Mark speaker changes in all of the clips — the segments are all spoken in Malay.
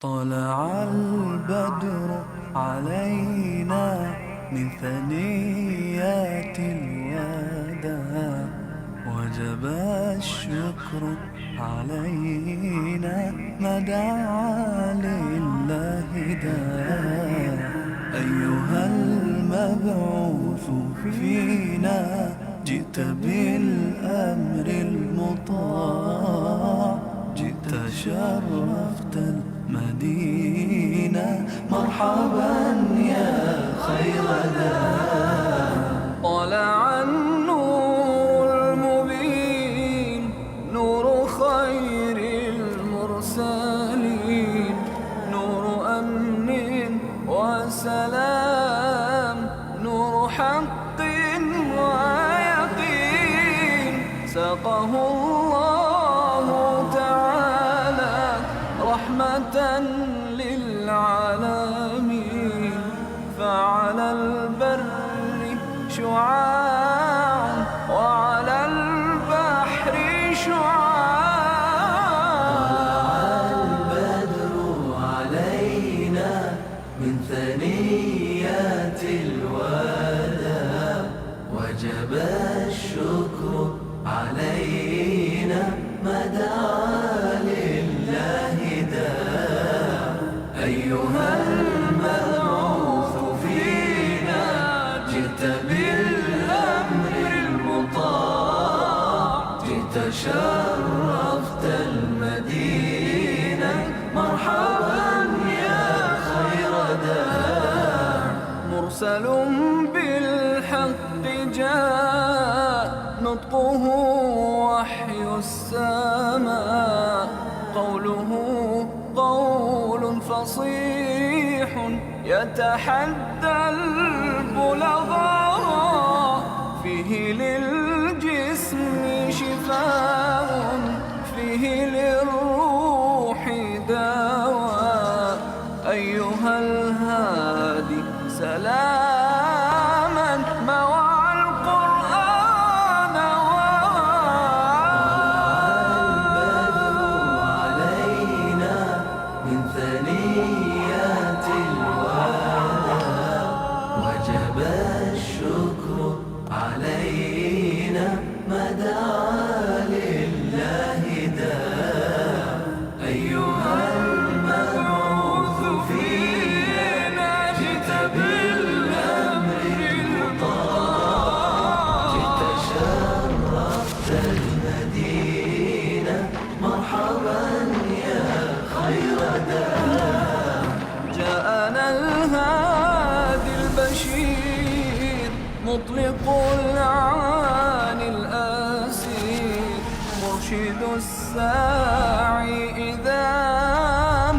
Speaker 1: طلع البدر علينا من ثنيات الوداع، وجب الشكر علينا ما دعا لله داع. أيها المبعوث فينا جئت بالأمر المطاع، جئت شرفت المدينة، مرحبا يا خير داع. طلع النور المبين، نور خير المرسلين، نور أمن وسلام، نور حق ويقين. ساقه الله تعالى رحمة للعالمين، فعلى البر شعاع وعلى البحر شعاع. طلع البدر علينا من ثنيات الوداع، وجب الشكر علينا ما دعا لله داع. أيها المبعوث فينا جئت بالأمر المطاع، جئت شرفت المدينة، مرحبا يا خير داع. مرسل بالحق جاء، نطقه وحي السماء، قوله قول فصيح يتحدى البلغاء. فيه للجسم شفاء، فيه للروح دواء. أيها الهادي سلاما مع القرآن البدر علينا من ثنيات الوداع، وجب الشكر علينا ما دعا لله داع. أيها المبعوث فينا جئت بالأمر المطاع، جئت شرفت المدينة، مرحبا يا خير داع. جاءنا الهادي البشير، مطلق العاني الأسير، مرشد الساعي إذا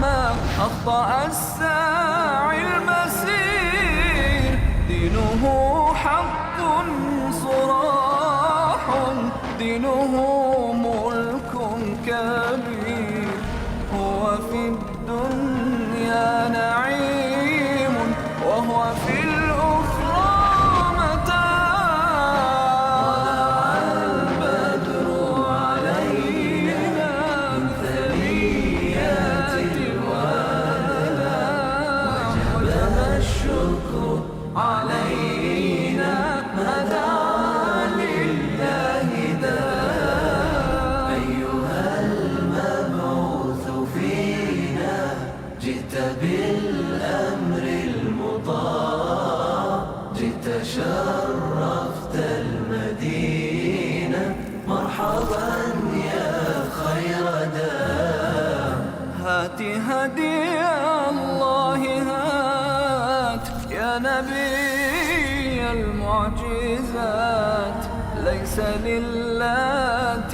Speaker 1: ما أخطأ الساعي المسير. دينه حق صراح، دينه ملك كبير. هو في الدنيا نعيم، وهو في الأخرى متاع. طلع البدر علينا من ثنيات الوداع، وجب الشكر علينا ما دعا لله داع. أيها المبعوث فينا جئت بالأمر المطاع، جئت شرفت المدينة، مرحبا يا خير داع. هات هدي الله هات يا نبي المعجزات. ليس للات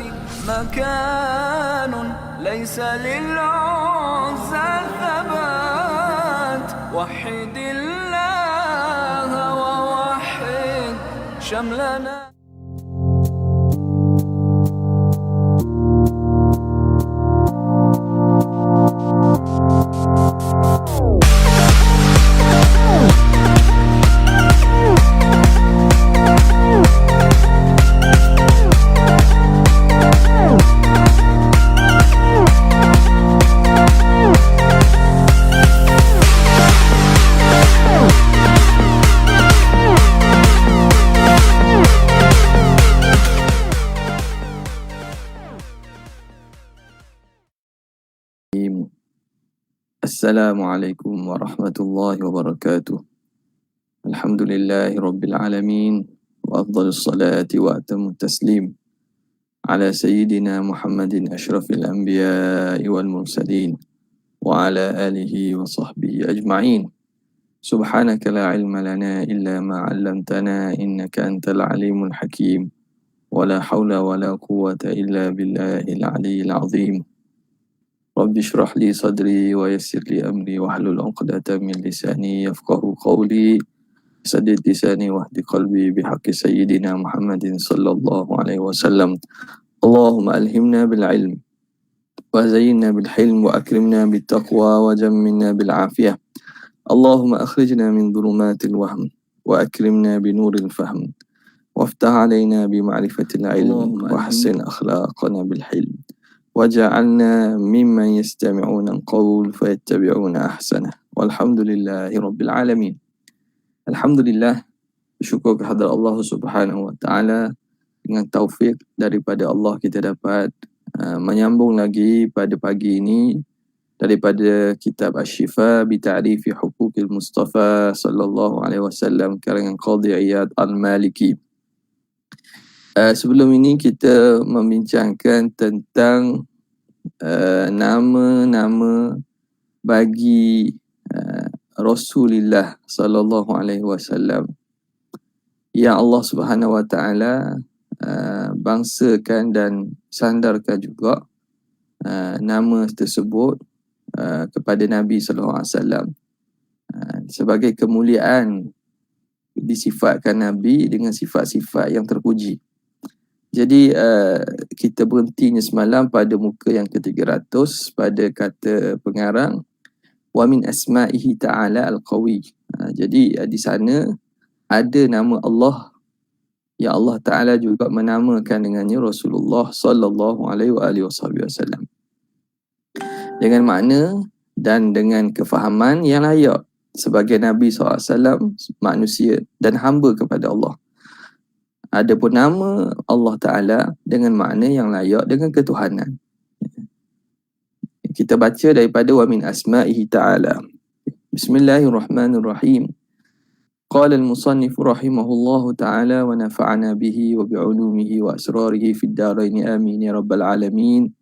Speaker 1: مكان، ليس للعزى ثبات. وحد الله ووحد شملنا.
Speaker 2: Assalamualaikum warahmatullahi wabarakatuh. Alhamdulillahi rabbil alamin wa afdhalus salati wa atamut taslim ala sayyidina Muhammadin asyrafil anbiya'i wal mursalin wa ala alihi wa sahbihi ajma'in. Subhanaka la ilma lana illa ma 'allamtana innaka antal alimul hakim. Wa la hawla wa la quwwata illa billahil aliyyil azim. Rabbi shrah li sadri wa yassir li amri wahlul 'uqdatam min lisani yafqahu qawli. Saddid lisani wahdi qalbi bihaqqi sayyidina Muhammadin sallallahu alaihi wasallam. Allahumma alhimna bil ilm wa zayyinna bil hilm wa akrimna bit taqwa wa jammilna bil afiyah. Allahumma akhrijna min dhulumatil wahm wa akrimna bi nuril fahm. Waftah alaina bi ma'rifatil ilm wa hassin akhlaqana bil hilm. Waj'alna mimman yastami'una al-qawl fayattabi'una ahsanah. Walhamdulillahi rabbil alamin. Alhamdulillah, bersyukur kehadrat Allah Subhanahu wa taala, dengan taufik daripada Allah kita dapat menyambung lagi pada pagi ini daripada kitab Asy-Syifa bi Ta'rifi Huquqil Mustafa sallallahu alaihi wasallam karangan Qadhi Iyad Al-Maliki. Sebelum ini kita membincangkan tentang nama-nama bagi Rasulullah sallallahu alaihi wasallam yang Allah Subhanahu wa taala bangsakan dan sandarkan juga nama tersebut kepada Nabi sallallahu alaihi wasallam sebagai kemuliaan, disifatkan Nabi dengan sifat-sifat yang terpuji. Jadi kita berhentinya semalam pada muka yang ke-300 pada kata pengarang wa min asma'ihi ta'ala al-qawi. Jadi di sana ada nama Allah yang Allah Ta'ala juga menamakan dengannya Rasulullah sallallahu alaihi wasallam. Dengan makna dan dengan kefahaman yang layak sebagai Nabi SAW, manusia dan hamba kepada Allah. Adapun nama Allah Ta'ala dengan makna yang layak dengan ketuhanan. Kita baca daripada wa min asma'ihi ta'ala. Bismillahirrahmanirrahim. Qala al-musannif rahimahullahu ta'ala wa nafa'ana bihi wa bi'ulumihi wa asrarihi fid darain amin ya rabbal alamin.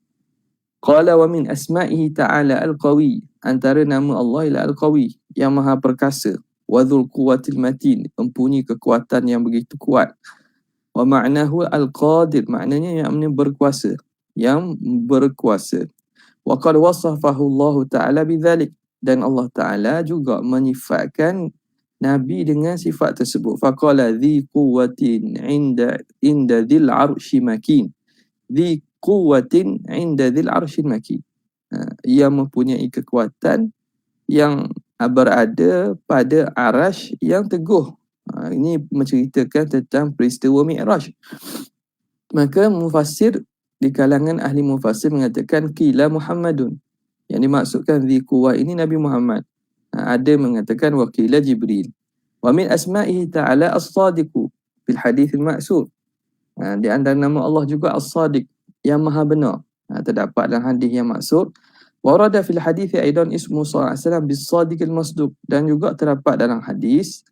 Speaker 2: Qala wa min asma'ihi ta'ala al-qawi. Antara nama Allah ialah al-qawi, yang maha perkasa. Wa dhul quwwatil matin, mempunyai kekuatan yang begitu kuat. Wa ma'nahu al-qadir, maknanya yang berkuasa, yang berkuasa. Wa qad wasafahu Allah Ta'ala bidzalik, dan Allah Ta'ala juga menyifatkan Nabi dengan sifat tersebut. Faqala dhi quwwatin inda dhil arshi makin. Dhi quwwatin inda dhil arshi makin. Ia mempunyai kekuatan yang berada pada arasy yang teguh. Ini menceritakan tentang peristiwa Mi'raj. Maka mufassir di kalangan ahli mufassir mengatakan qila Muhammadun, yang dimaksudkan dhi quwwah ini Nabi Muhammad. Ada mengatakan wa qila Jibril. Wa min asma'ihi ta'ala as-sadiqu fil hadits al-ma'sur. Di antara nama Allah juga as-sadiq, yang maha benar. Terdapat dalam hadis yang maksur. Wa warada fil hadits aidan ismu sallallahu alaihi wasallam bis-sadiq al-masduq, dan juga terdapat dalam hadis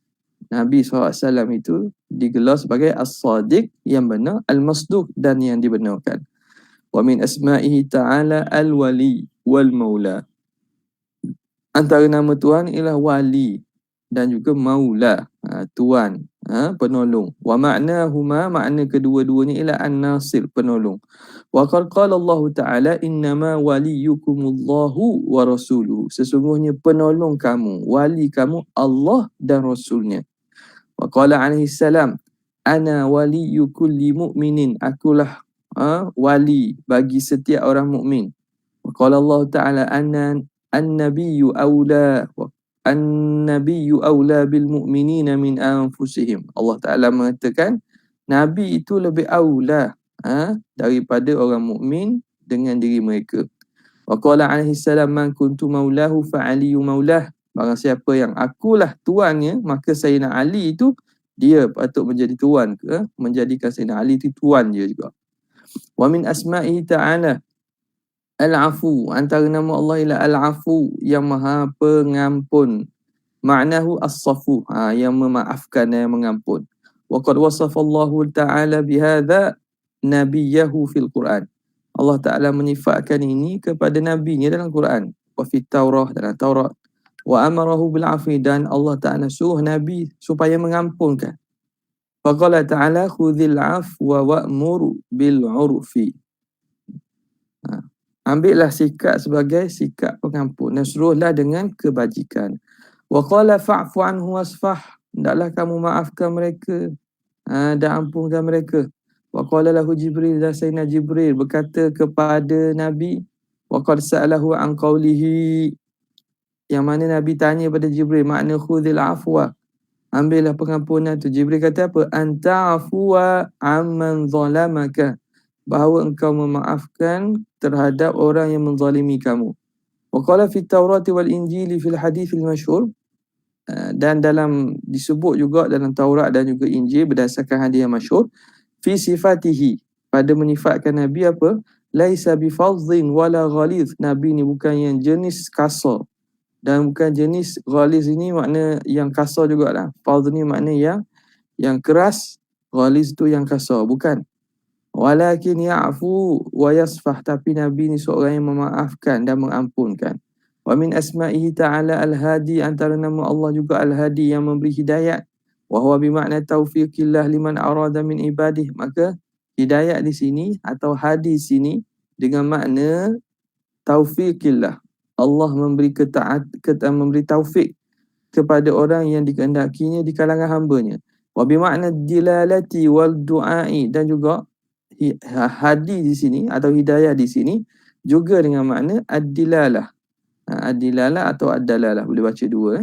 Speaker 2: Nabi SAW itu digelar sebagai as-sadiq, yang benar, al-masduq, dan yang dibenarkan. Wa min asma'ihi ta'ala al-wali wal-maula. Antara nama Tuhan ialah wali dan juga maula, tuan, penolong. Wa ma'nahuma, makna kedua-duanya ialah an-nasir, penolong. Wa qala Allah Ta'ala innama waliyukumullahu wa rasuluhu. Sesungguhnya penolong kamu, wali kamu Allah dan Rasulnya. Wa qala alaihi salam ana waliyyu kulli mu'minin, akulah wali bagi setiap orang mukmin. Wa qala Allah Ta'ala an-nabiyyu awla an-nabiyyu awla bil mu'minina min anfusihim. Allah Ta'ala mengatakan Nabi itu lebih awla daripada orang mukmin dengan diri mereka. Wa qala alaihi salam man kuntu maulahu fa aliyyu maulah. Barang siapa yang akulah tuannya, maka Sayyidina Ali itu dia patut menjadi tuan ke, menjadikan Sayyidina Ali itu tuan dia juga. Wa min asma'ihi ta'ala Al-Afu, antara nama Allah ialah Al-Afu, yang Maha Pengampun. Ma'nahu as-safu, yang memaafkan dan mengampun. Wa qad wasafa Allah Ta'ala bihadza nabiyahu fil Quran. Allah Ta'ala menyifatkan ini kepada nabinya dalam Quran. Wa fit Taurah, dalam Taurat. Wa amarahu bil afi, dan Allah Ta'ala suruh nabi supaya mengampunkan. Faqala Ta'ala khudhil afwa wa'mur bil urfi. Ambillah sikap sebagai sikap pengampun dan suruhlah dengan kebajikan. Wa qala fa'fu anhu wasfah, hendaklah kamu maafkan mereka dan ampunkan mereka. Wa qala lahu Jibril, dan Sayyidina Jibril berkata kepada Nabi, wa qad sa'alahu an qawlihi, yang mana Nabi tanya pada Jibril makna khudhil afwa, ambillah pengampunan tu. Jibril kata apa? Anta afwa amman zalamaka, bahawa engkau memaafkan terhadap orang yang menzalimi kamu. Wa qala fi Taurat wal Injil fil hadits al masyhur, dan dalam disebut juga dalam Taurat dan juga Injil berdasarkan hadis yang masyhur, fi sifatihi, pada menyifatkan Nabi apa? Laisa bi fadhin wala ghalidh, Nabi ni bukan yang jenis kasar dan bukan jenis ghalidh, ini makna yang kasar jugalah. Fadh ni makna yang keras, ghalidh tu yang kasar, bukan. Walakin ya'fu wa yasfah, tapi Nabi ni seorang yang memaafkan dan mengampunkan. Wa min asma'ihi ta'ala al-hadi, antara nama Allah juga al-hadi, yang memberi hidayat. Wa huwa bimakna taufiqillah liman arada min ibadih, maka hidayat di sini atau hadi sini dengan makna taufiqillah. Allah memberi memberi taufik kepada orang yang dikehendakinya di kalangan hambanya. Wa bimakna dilalati wal du'ai, dan juga hadi di sini atau hidayah di sini juga dengan makna ad-dilalah. Ad-dilalah atau ad-dalalah, boleh baca dua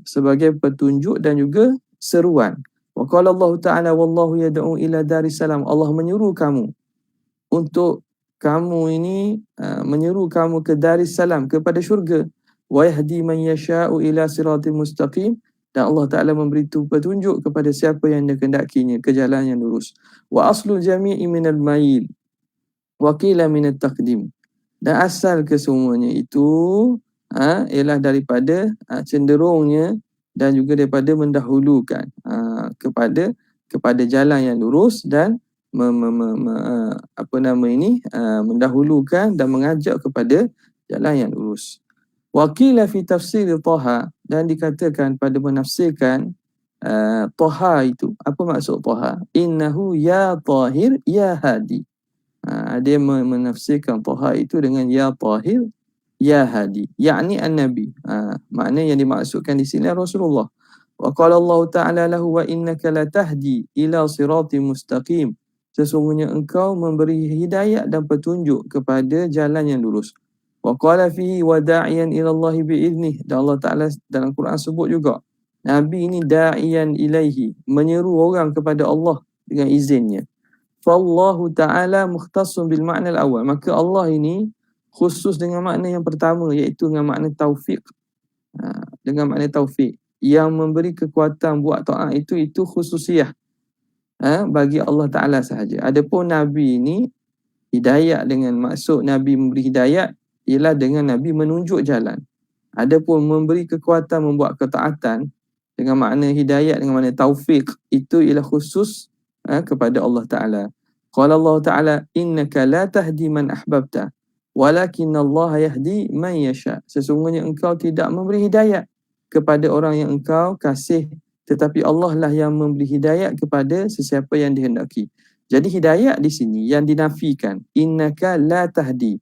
Speaker 2: sebagai petunjuk dan juga seruan. Wa qala Allah Ta'ala wallahu yad'u ila darissalam, Allah menyuruh kamu untuk kamu ini menyeru kamu ke darissalam, kepada syurga. Wa yahdi man yasha'u ila siratim mustaqim, dan Allah Ta'ala memberi petunjuk kepada siapa yang dikehendakinya ke jalan yang lurus. Wa aslu jami'i minal mail wa qila minat taqdim, dan asal kesemuanya itu ialah daripada cenderungnya dan juga daripada mendahulukan kepada jalan yang lurus, dan mendahulukan dan mengajak kepada jalan yang lurus. Wa qila fi tafsir Taha, dan dikatakan pada menafsirkan Taha itu, apa maksud Taha? Innahu ya tahir ya hadi. Dia menafsirkan Taha itu dengan ya tahir ya hadi, yakni an-nabi. Makna yang dimaksudkan di sini Rasulullah. Wa qala Allah Ta'ala lahu wa innaka latahdi ila siratim mustaqim, sesungguhnya engkau memberi hidayat dan petunjuk kepada jalan yang lurus. Wa qala fihi wa da'iyan ila Allah bi'idnih, dan Allah Ta'ala dalam Quran sebut juga Nabi ini da'iyan ilaihi, menyeru orang kepada Allah dengan izinnya. Fallahu Ta'ala mukhtassun bil ma'na al-awwal, maka Allah ini khusus dengan makna yang pertama, iaitu dengan makna taufiq. Dengan makna taufiq, yang memberi kekuatan buat taat itu khususiyah bagi Allah Ta'ala sahaja. Adapun Nabi ini hidayat, dengan maksud Nabi memberi hidayat ialah dengan Nabi menunjuk jalan. Adapun memberi kekuatan membuat ketaatan dengan makna hidayat, dengan makna taufiq, itu ialah khusus kepada Allah Ta'ala. Qala Allah Ta'ala innaka la tahdi man ahbabta walakin Allah yahdi man yasha, sesungguhnya engkau tidak memberi hidayat kepada orang yang engkau kasih, tetapi Allah lah yang memberi hidayat kepada sesiapa yang dihendaki. Jadi hidayat di sini yang dinafikan, innaka la tahdi.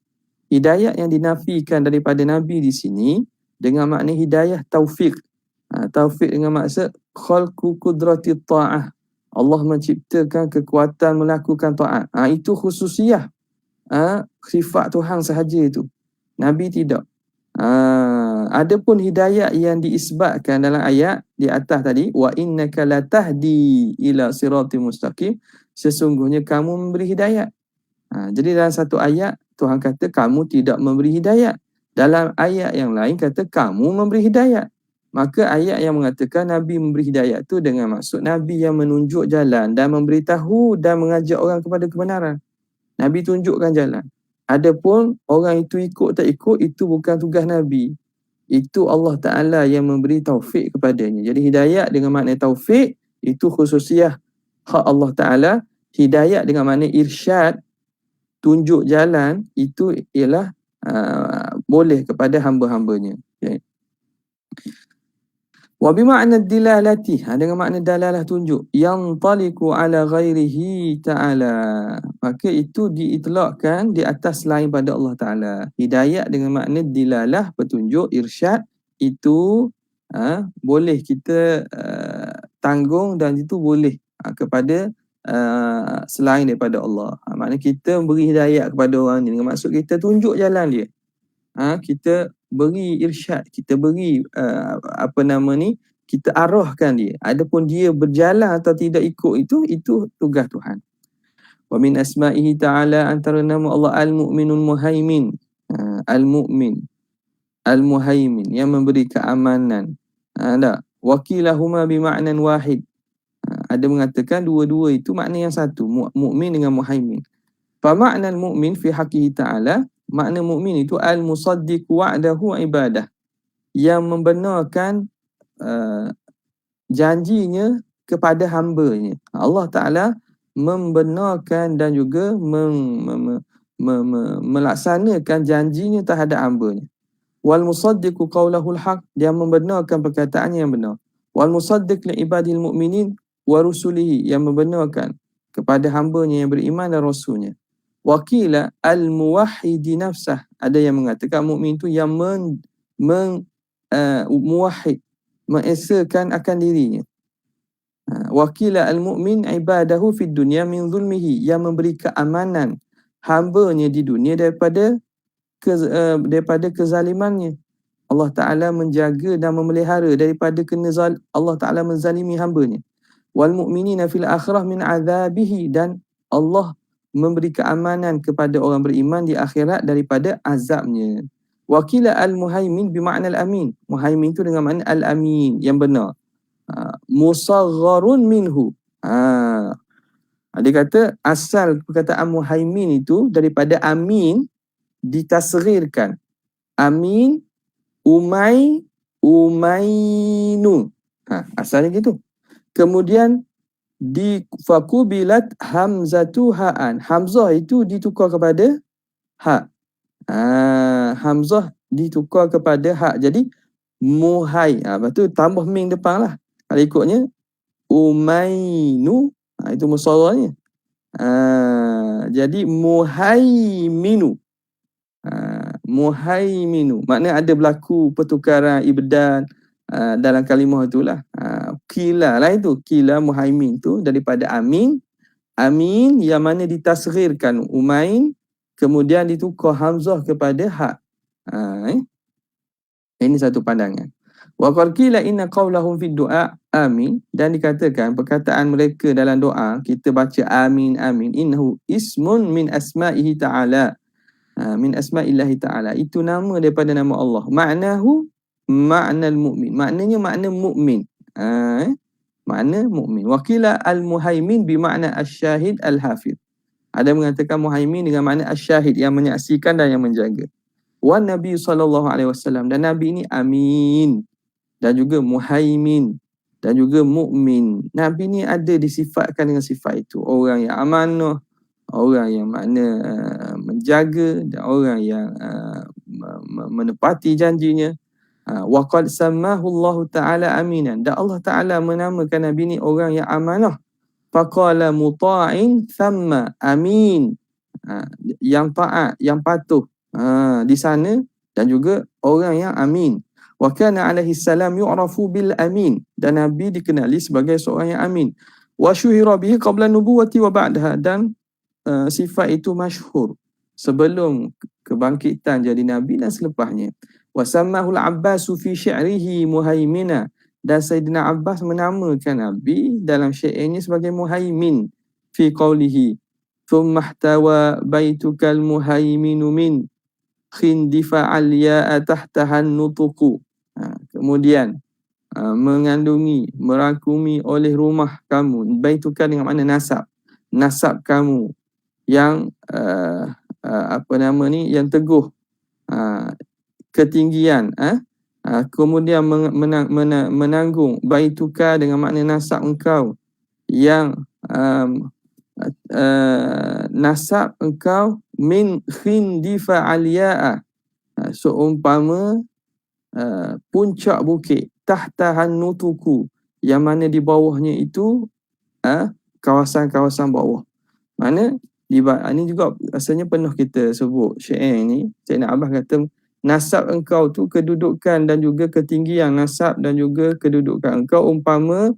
Speaker 2: Hidayat yang dinafikan daripada Nabi di sini dengan makna hidayah taufik. Taufik dengan maksud khalqu qudrati ta'ah, Allah menciptakan kekuatan melakukan taat. Itu khususiyah sifat Tuhan sahaja itu. Nabi tidak. Adapun hidayat yang diisbatkan dalam ayat di atas tadi, wa innaka latahdi ila siratim mustaqim, sesungguhnya kamu memberi hidayat. Jadi dalam satu ayat Tuhan kata kamu tidak memberi hidayat, dalam ayat yang lain kata kamu memberi hidayat. Maka ayat yang mengatakan Nabi memberi hidayat tu dengan maksud Nabi yang menunjuk jalan dan memberitahu dan mengajak orang kepada kebenaran. Nabi tunjukkan jalan. Adapun orang itu ikut tak ikut, itu bukan tugas Nabi. Itu Allah Ta'ala yang memberi taufik kepadanya. Jadi hidayat dengan makna taufik, itu khususiah hak Allah Ta'ala. Hidayat dengan makna irsyad, tunjuk jalan, itu ialah boleh kepada hamba-hambanya. Okay. Wa bima'na dilalati, dengan makna dalalah tunjuk, yang taliku ala ghairihi ta'ala, maka itu diitlakkan di atas selain pada Allah Ta'ala. Hidayat dengan makna dilalah, petunjuk, irsyad, itu boleh kita tanggung, dan itu boleh kepada selain daripada Allah. Maknanya kita beri hidayat kepada orang ni dengan maksud kita tunjuk jalan dia. Kita beri irsyad, kita beri kita arahkan dia. Adapun dia berjalan atau tidak ikut, itu tugas Tuhan. Wa min asma'ihi ta'ala, antara nama Allah Al-Mu'minul Muhaimin. Al-Mu'min, Al-Muhaimin, yang memberi keamanan. Wakilahuma bima'nan wahid. Ada mengatakan dua-dua itu makna yang satu, mu'min dengan muhaimin. Fa ma'nal mu'min fi haqqihi ta'ala, makna mukmin itu al-musaddiq wa'dahu ibadah, yang membenarkan janjinya kepada hambanya. Allah Ta'ala membenarkan dan juga melaksanakan janjinya terhadap hambanya. Wal musaddiqu qawlahul haq, dia membenarkan perkataannya yang benar. Wal musaddiq li ibadil mu'minin wa rusulihi, yang membenarkan kepada hambanya yang beriman dan rasulnya. Wakila al-muwahhidi nafsah, ada yang mengatakan mukmin itu yang muwahhid, mengesakan akan dirinya. Wakila al-mu'min ibadahu fid dunya min zulmihi, yang memberi keamanan hambanya di dunia daripada kezalimannya. Allah Ta'ala menjaga dan memelihara daripada Allah Ta'ala menzalimi hambanya. Wal mu'minina fil akhirah min azabihi, dan Allah memberi keamanan kepada orang beriman di akhirat daripada azabnya. Wakila al-muhaimin bimakna al-amin. Muhaimin itu dengan makna al-amin, yang benar. Musagharun minhu. Dia kata asal perkataan muhaimin itu daripada amin, ditasghirkan. Amin, umainu. Asalnya gitu. Kemudian fakubilat hamzatu ha'an. Hamzah itu ditukar kepada ha'. Hamzah ditukar kepada ha'. Jadi muhai. Lepas tu tambah ming depan lah. Kalau ikutnya umainu, itu musarrahnya. Jadi muhaiminu. Muhaiminu. Maknanya ada berlaku pertukaran ibdal dalam kalimah itulah. Kila lah itu. Kila muhaimin tu daripada amin. Amin yang mana ditasghirkan umain, kemudian ditukar hamzah kepada ha'. Ini satu pandangan. Wa qila inna qawlahum fi du'a amin, dan dikatakan perkataan mereka dalam doa, kita baca amin amin, innahu ismun min asma'ihi ta'ala. Min asma'illahi ta'ala, itu nama daripada nama Allah. Ma'nahu ma'nal mu'min, maknanya makna mu'min. Makna mu'min. Wakila al-muhaimin bimakna asyahid al-hafid. Ada mengatakan muhaimin dengan makna asyahid, yang menyaksikan dan yang menjaga. Wa Nabi SAW, dan Nabi ini amin, dan juga muhaimin, dan juga mu'min. Nabi ni ada disifatkan dengan sifat itu. Orang yang amanah, orang yang makna menjaga, dan orang yang menepati janjinya. Wa qad sammahu Allah Ta'ala aminan, dan Allah Ta'ala menamakan Nabi ni orang yang amanah. Faqala muta'in thamma amin, yang taat, yang patuh di sana, dan juga orang yang amin. Wa kana alaihi salam yu'rafu bil amin, dan Nabi dikenali sebagai seorang yang amin. Wa syuhira bihi qabla nubuwati wa ba'daha, dan sifat itu masyhur sebelum kebangkitan jadi Nabi dan selepasnya. Wa sammahu al-Abbasu fi syi'rihi muhaimina, dan Sayyidina Abbas menamakan Nabi dalam syairnya sebagai muhaimin fi qawlihi thumma ihtawa baitukal muhaiminu min khindifa al-ya'a tahtahan nutuku. Kemudian mengandungi, merangkumi oleh rumah kamu, baitukan dengan makna nasab, nasab kamu yang yang teguh, ketinggian, kemudian menanggung baituka dengan makna nasab engkau yang nasab engkau min khindifa aliya'a, seumpama puncak bukit tahtahan nutuku, yang mana di bawahnya itu kawasan-kawasan bawah. Mana ini juga rasanya penuh kita sebut syair ni. Sayyidina Abbas kata nasab engkau tu kedudukan dan juga ketinggian nasab dan juga kedudukan engkau umpama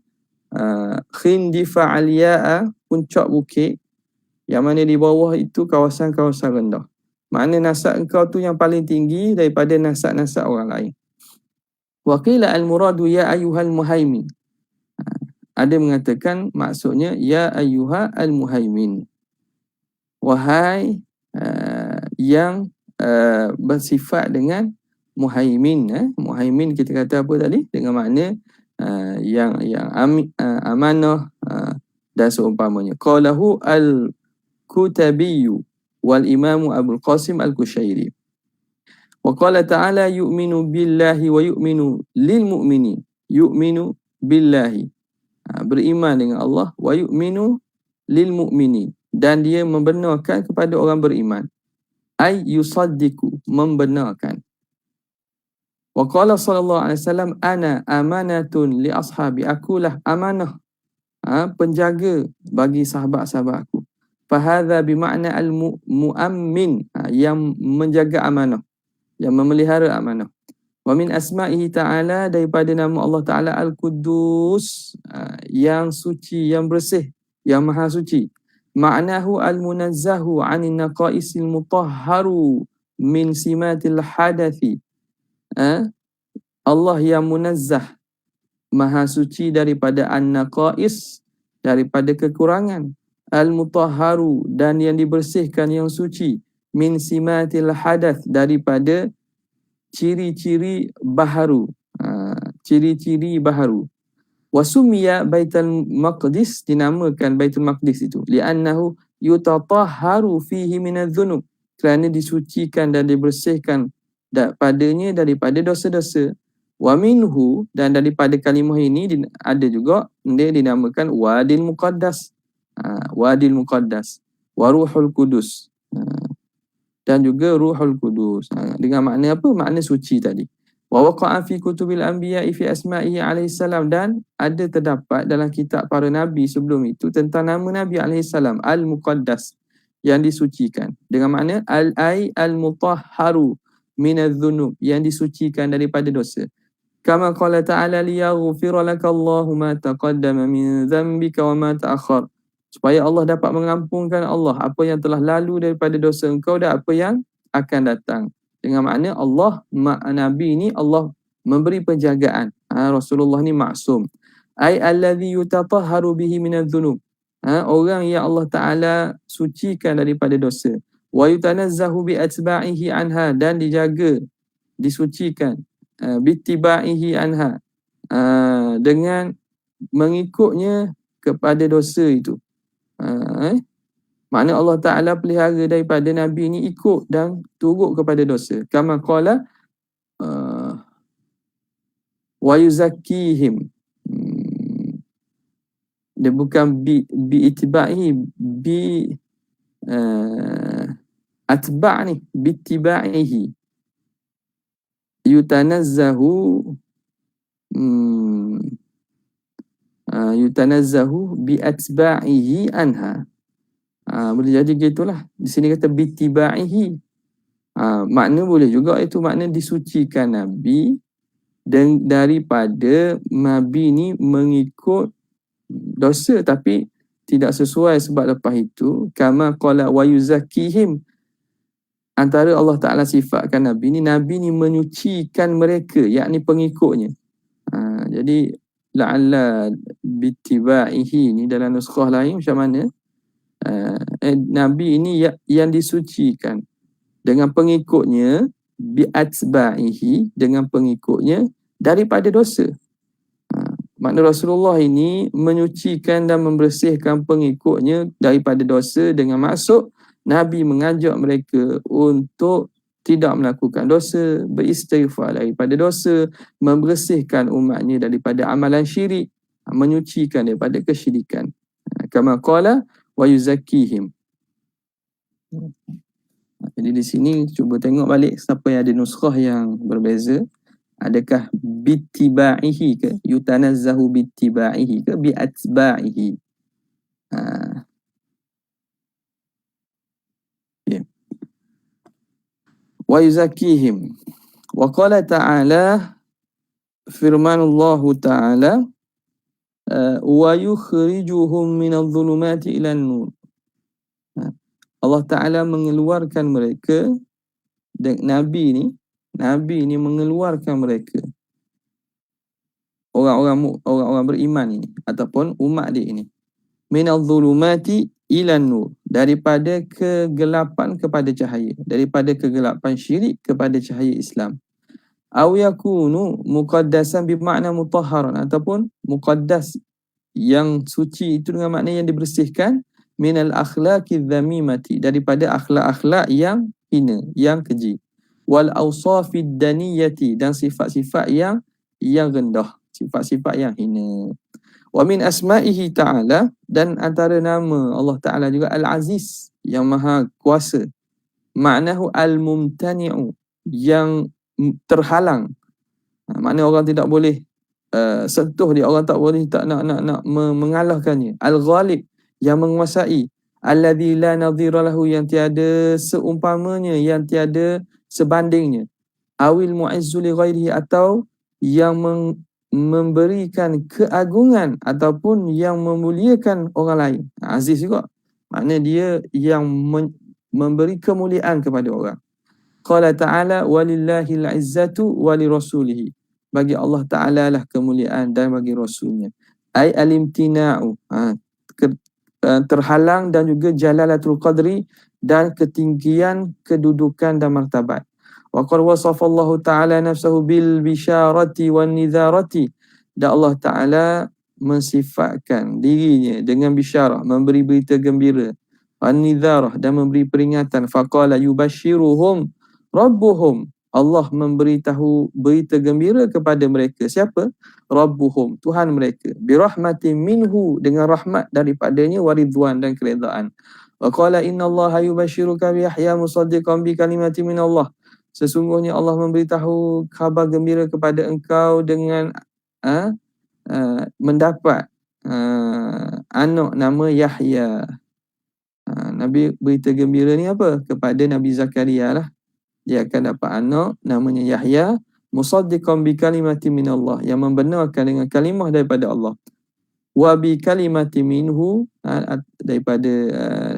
Speaker 2: khindifa aliya'a, puncak bukit yang mana di bawah itu kawasan-kawasan rendah. Makna nasab engkau tu yang paling tinggi daripada nasab-nasab orang lain. Wa qila al-muradu ya ayyuhal muhaimin. Ada mengatakan maksudnya ya ayyuha al-muhaimin. Wahai yang bersifat dengan muhaimin. Muhaimin kita kata apa tadi? Dengan makna yang amanah dan seumpamanya. Qalahu al-Kutabiyyu wal Imam Abul Qasim al-Kushairi. Wa qala ta'ala yu'minu billahi wa yu'minu lil mu'minin. Yu'minu billahi, beriman dengan Allah, wa yu'minu lil mu'minin, dan dia membenarkan kepada orang beriman. Ay yusaddiqu, membenarkan. Wa qala sallallahu alaihi wasallam ana amanatun li ashabi, akulah amanah, penjaga bagi sahabat-sahabat aku. Fa hadza bi makna al muammin, yang menjaga amanah, yang memelihara amanah. Wa min asma'ihi ta'ala, daripada nama Allah Ta'ala al-Quddus, yang suci, yang bersih, yang maha suci. Ma'nahu al-munazzahu 'anil naqaisil mutahharu min simatil hadathi. Allah yang munazzah, maha suci daripada an-naqais, daripada kekurangan, al-mutahharu, dan yang dibersihkan, yang suci, min simatil hadath, daripada ciri-ciri baharu, ciri-ciri baharu. Wasumiya Baitul Maqdis, dinamakan Baitul Maqdis itu li'annahu yutatahharu fihi minadh-dhunub, kerana disucikan dan dibersihkan padanya daripada dosa-dosa. Wa minhu, dan daripada kalimah ini ada juga dia dinamakan Wadil Muqaddas, Wadil Muqaddas, wa Ruhul Qudus, dan juga Ruhul Qudus, dengan makna apa? Makna suci tadi. Wa waqa'a fi kutubil anbiya'i fi asma'ihi alaihi salam, dan ada terdapat dalam kitab para nabi sebelum itu tentang nama Nabi alaihi salam al-muqaddas, yang disucikan, dengan makna al-mutahharu minadh-dhunub, yang disucikan daripada dosa. Kama qala ta'ala liyaghfira lakallahu ma taqaddama min dhanbika wa ma ta'akhkhar, supaya Allah dapat mengampunkan Allah apa yang telah lalu daripada dosa engkau dan apa yang akan datang. Dengan makna Allah, Nabi ni Allah memberi penjagaan. Rasulullah ni maksum. Ay alladhi yutatahharu bihi minadh-dhunub, orang yang Allah Ta'ala sucikan daripada dosa. Wa yutanazzahu bi atba'ihi anha, dan dijaga, disucikan, bittiba'ihi anha, dengan mengikutnya kepada dosa itu. Makna Allah Ta'ala pelihara daripada Nabi ni ikut dan turut kepada dosa. Kama qala wa yuzakkihim, dia bukan bi itiba'i, bi atba' ni, bi itiba'ihi yutanazzahu, yutanazzahu bi atba'ihi anha. Boleh jadi gitulah. Di sini kata bittiba'ihi. Makna boleh juga itu makna disucikan Nabi dan daripada Nabi ni mengikut dosa tapi tidak sesuai, sebab lepas itu kama qala wa yuzakkihim, antara Allah Ta'ala sifatkan Nabi ni menyucikan mereka, yakni pengikutnya. Jadi la'alla bittiba'ihi ni dalam nuskhah lain macam mana? Nabi ini yang disucikan dengan pengikutnya, bi'atba'ihi, dengan pengikutnya daripada dosa. Makna Rasulullah ini menyucikan dan membersihkan pengikutnya daripada dosa dengan maksud Nabi mengajak mereka untuk tidak melakukan dosa, beristighfar daripada dosa, membersihkan umatnya daripada amalan syirik, menyucikan daripada kesyirikan. Kama qala wa yuzakkihim. Jadi di sini cuba tengok balik siapa yang ada nuskhah yang berbeza. Adakah bittiba'ihi ke, yutanazzahu bittiba'ihi ke, bi'atba'ihi. Wa yuzakkihim. Wa qala ta'ala, firmanullahu ta'ala, wa yukhrijuhum minadh dhulumati ilan nur. Allah Ta'ala mengeluarkan mereka, Nabi ni mengeluarkan mereka, orang-orang beriman ini ataupun umat dia ini, minadh dhulumati ilan nur, daripada kegelapan kepada cahaya, daripada kegelapan syirik kepada cahaya Islam. Aw yakunu muqaddasan bermakna mutahharan, ataupun muqaddas yang suci itu dengan makna yang dibersihkan, minal akhlaqidz dhamimati, daripada akhlak-akhlak yang hina, yang keji, wal awsafid daniyati, dan sifat-sifat yang rendah, sifat-sifat yang hina. Wa min asma'ihi ta'ala, dan antara nama Allah Ta'ala juga Al-Aziz, yang maha kuasa. Maknahu al-mumtani'u, yang terhalang. Maknanya orang tidak boleh sentuh dia, orang tak boleh, tak nak mengalahkannya. Al-Ghalib, yang menguasai. Alladzi la nadhira lahu, yang tiada seumpamanya, yang tiada sebandingnya. Awil mu'izzu li ghairihi, atau yang memberikan keagungan ataupun yang memuliakan orang lain. Aziz juga, maknanya dia yang memberi kemuliaan kepada orang. Qala ta'ala walillahil izzatu walirasulihi, bagi Allah Ta'ala lah kemuliaan dan bagi Rasulnya. Ay alimtina'u, terhalang, dan juga jalalatul qadri, dan ketinggian kedudukan dan martabat. Wa qad wasafa Allah Ta'ala nafsahu bil bisyarati wan nidharati, dan Allah Ta'ala mensifatkan dirinya dengan bisyarah, memberi berita gembira, wan nidharah, dan memberi peringatan. Faqala yubashiruhum rabbuhum, Allah memberitahu berita gembira kepada mereka. Siapa? Rabbuhum, Tuhan mereka. Birahmatin minhu, dengan rahmat daripadanya, waridwan, dan keredaan. Wa qala innallaha yubashiruka bi Yahya musaddiqan bi kalimatin minallah, sesungguhnya Allah memberitahu khabar gembira kepada engkau dengan mendapat anak nama Yahya. Nabi berita gembira ni apa? Kepada Nabi Zakaria lah. Dia akan dapat anak namanya Yahya, musaddiqan bi kalimatin minallah, yang membenarkan dengan kalimah daripada Allah. Wa bi kalimatin minhu, daripada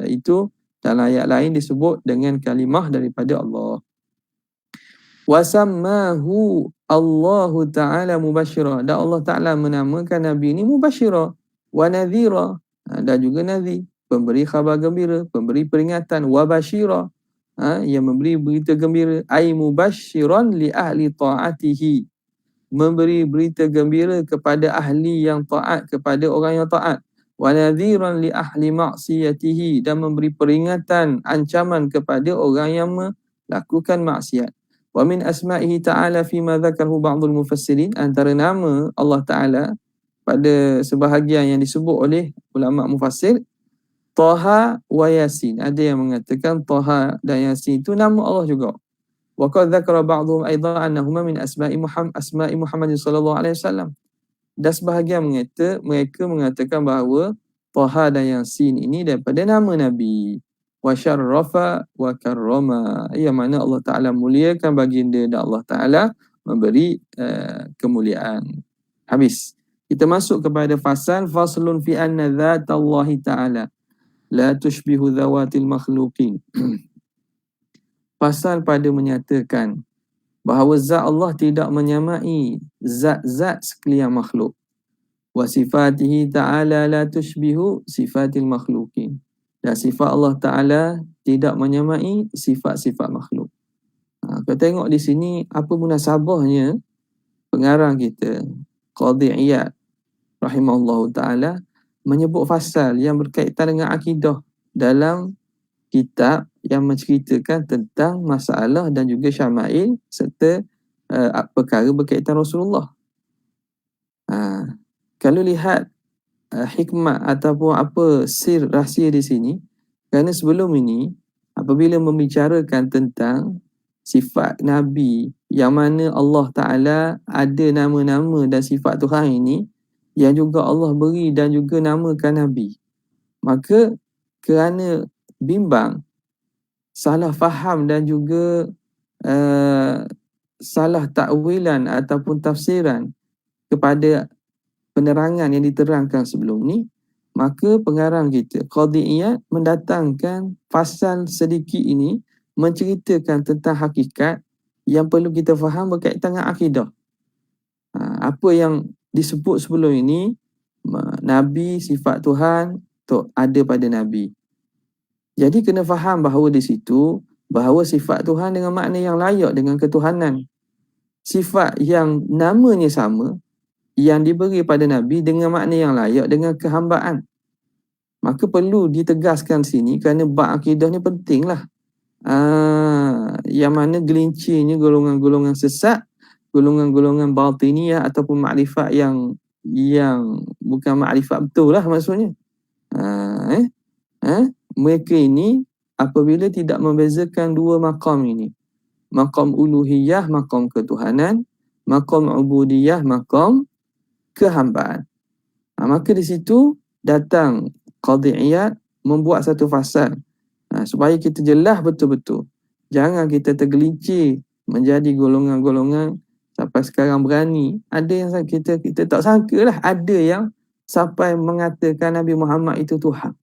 Speaker 2: itu dalam ayat lain disebut dengan kalimah daripada Allah. Wa sammahu Allahu Ta'ala mubashira, dan Allah Ta'ala menamakan Nabi ini mubashira, wa nadhira, dan juga nadhi, pemberi khabar gembira, pemberi peringatan, wa bashira, yang memberi berita gembira. Ay mubashiran li ahli ta'atihi, memberi berita gembira kepada ahli yang taat, kepada orang yang taat. Wa nadhiran li ahli ma'siyatihi, dan memberi peringatan, ancaman kepada orang yang melakukan maksiat. Wa min asma'ihi ta'ala fima dzakarhu ba'dul mufassirin, antara nama Allah Ta'ala pada sebahagian yang disebut oleh ulama mufassir, Taha wa Yasin. Ada yang mengatakan Taha dan Yasin itu nama Allah juga. Wa qad dzakara ba'dhum aidan annahuma min asma'i Muhammad sallallahu alaihi wasallam. Dan sebahagian mereka mengatakan bahawa Taha dan Yasin ini daripada nama Nabi. Wa syarrafa wa karrama, yang mana Allah Ta'ala muliakan baginda dan Allah Ta'ala memberi kemuliaan. Habis. Kita masuk kepada faslun fi anna dzatallahi ta'ala la tushbihu dzawatil makhluqin. Pasal pada menyatakan bahawa zat Allah tidak menyamai zat-zat sekalian makhluk. Wa sifatihi ta'ala la tushbihu sifatil makhluqin, dan sifat Allah Ta'ala tidak menyamai sifat-sifat makhluk. Kita tengok di sini apa munasabahnya pengarang kita Qadhi Iyad rahimahullahu ta'ala menyebut fasal yang berkaitan dengan akidah dalam kitab yang menceritakan tentang masalah dan juga syama'il serta perkara berkaitan Rasulullah. Kalau lihat hikmat ataupun apa sir rahsia di sini, kerana sebelum ini apabila membicarakan tentang sifat Nabi yang mana Allah Ta'ala ada nama-nama dan sifat Tuhan ini yang juga Allah beri dan juga namakan Nabi, maka kerana bimbang, salah faham dan juga salah takwilan ataupun tafsiran kepada penerangan yang diterangkan sebelum ni, maka pengarang kita Qadhi Iyad mendatangkan fasal sedikit ini menceritakan tentang hakikat yang perlu kita faham berkaitan dengan akidah. Apa yang disebut sebelum ini, Nabi, sifat Tuhan tu ada pada Nabi. Jadi kena faham bahawa di situ, bahawa sifat Tuhan dengan makna yang layak dengan ketuhanan. Sifat yang namanya sama, yang diberi pada Nabi dengan makna yang layak dengan kehambaan. Maka perlu ditegaskan sini kerana bab akidah ni penting lah. Yang mana gelincirnya golongan-golongan sesat, golongan-golongan batiniyah ataupun makrifat yang bukan makrifat betul lah maksudnya. Mereka ini apabila tidak membezakan dua maqam ini, maqam uluhiyah, maqam ketuhanan, maqam ubudiyah, maqam kehambaan. Maka di situ datang Qadhi Iyad membuat satu fasal supaya kita jelas betul-betul. Jangan kita tergelincir menjadi golongan-golongan sampai sekarang berani. Ada yang kita tak sangka lah, ada yang sampai mengatakan Nabi Muhammad itu Tuhan.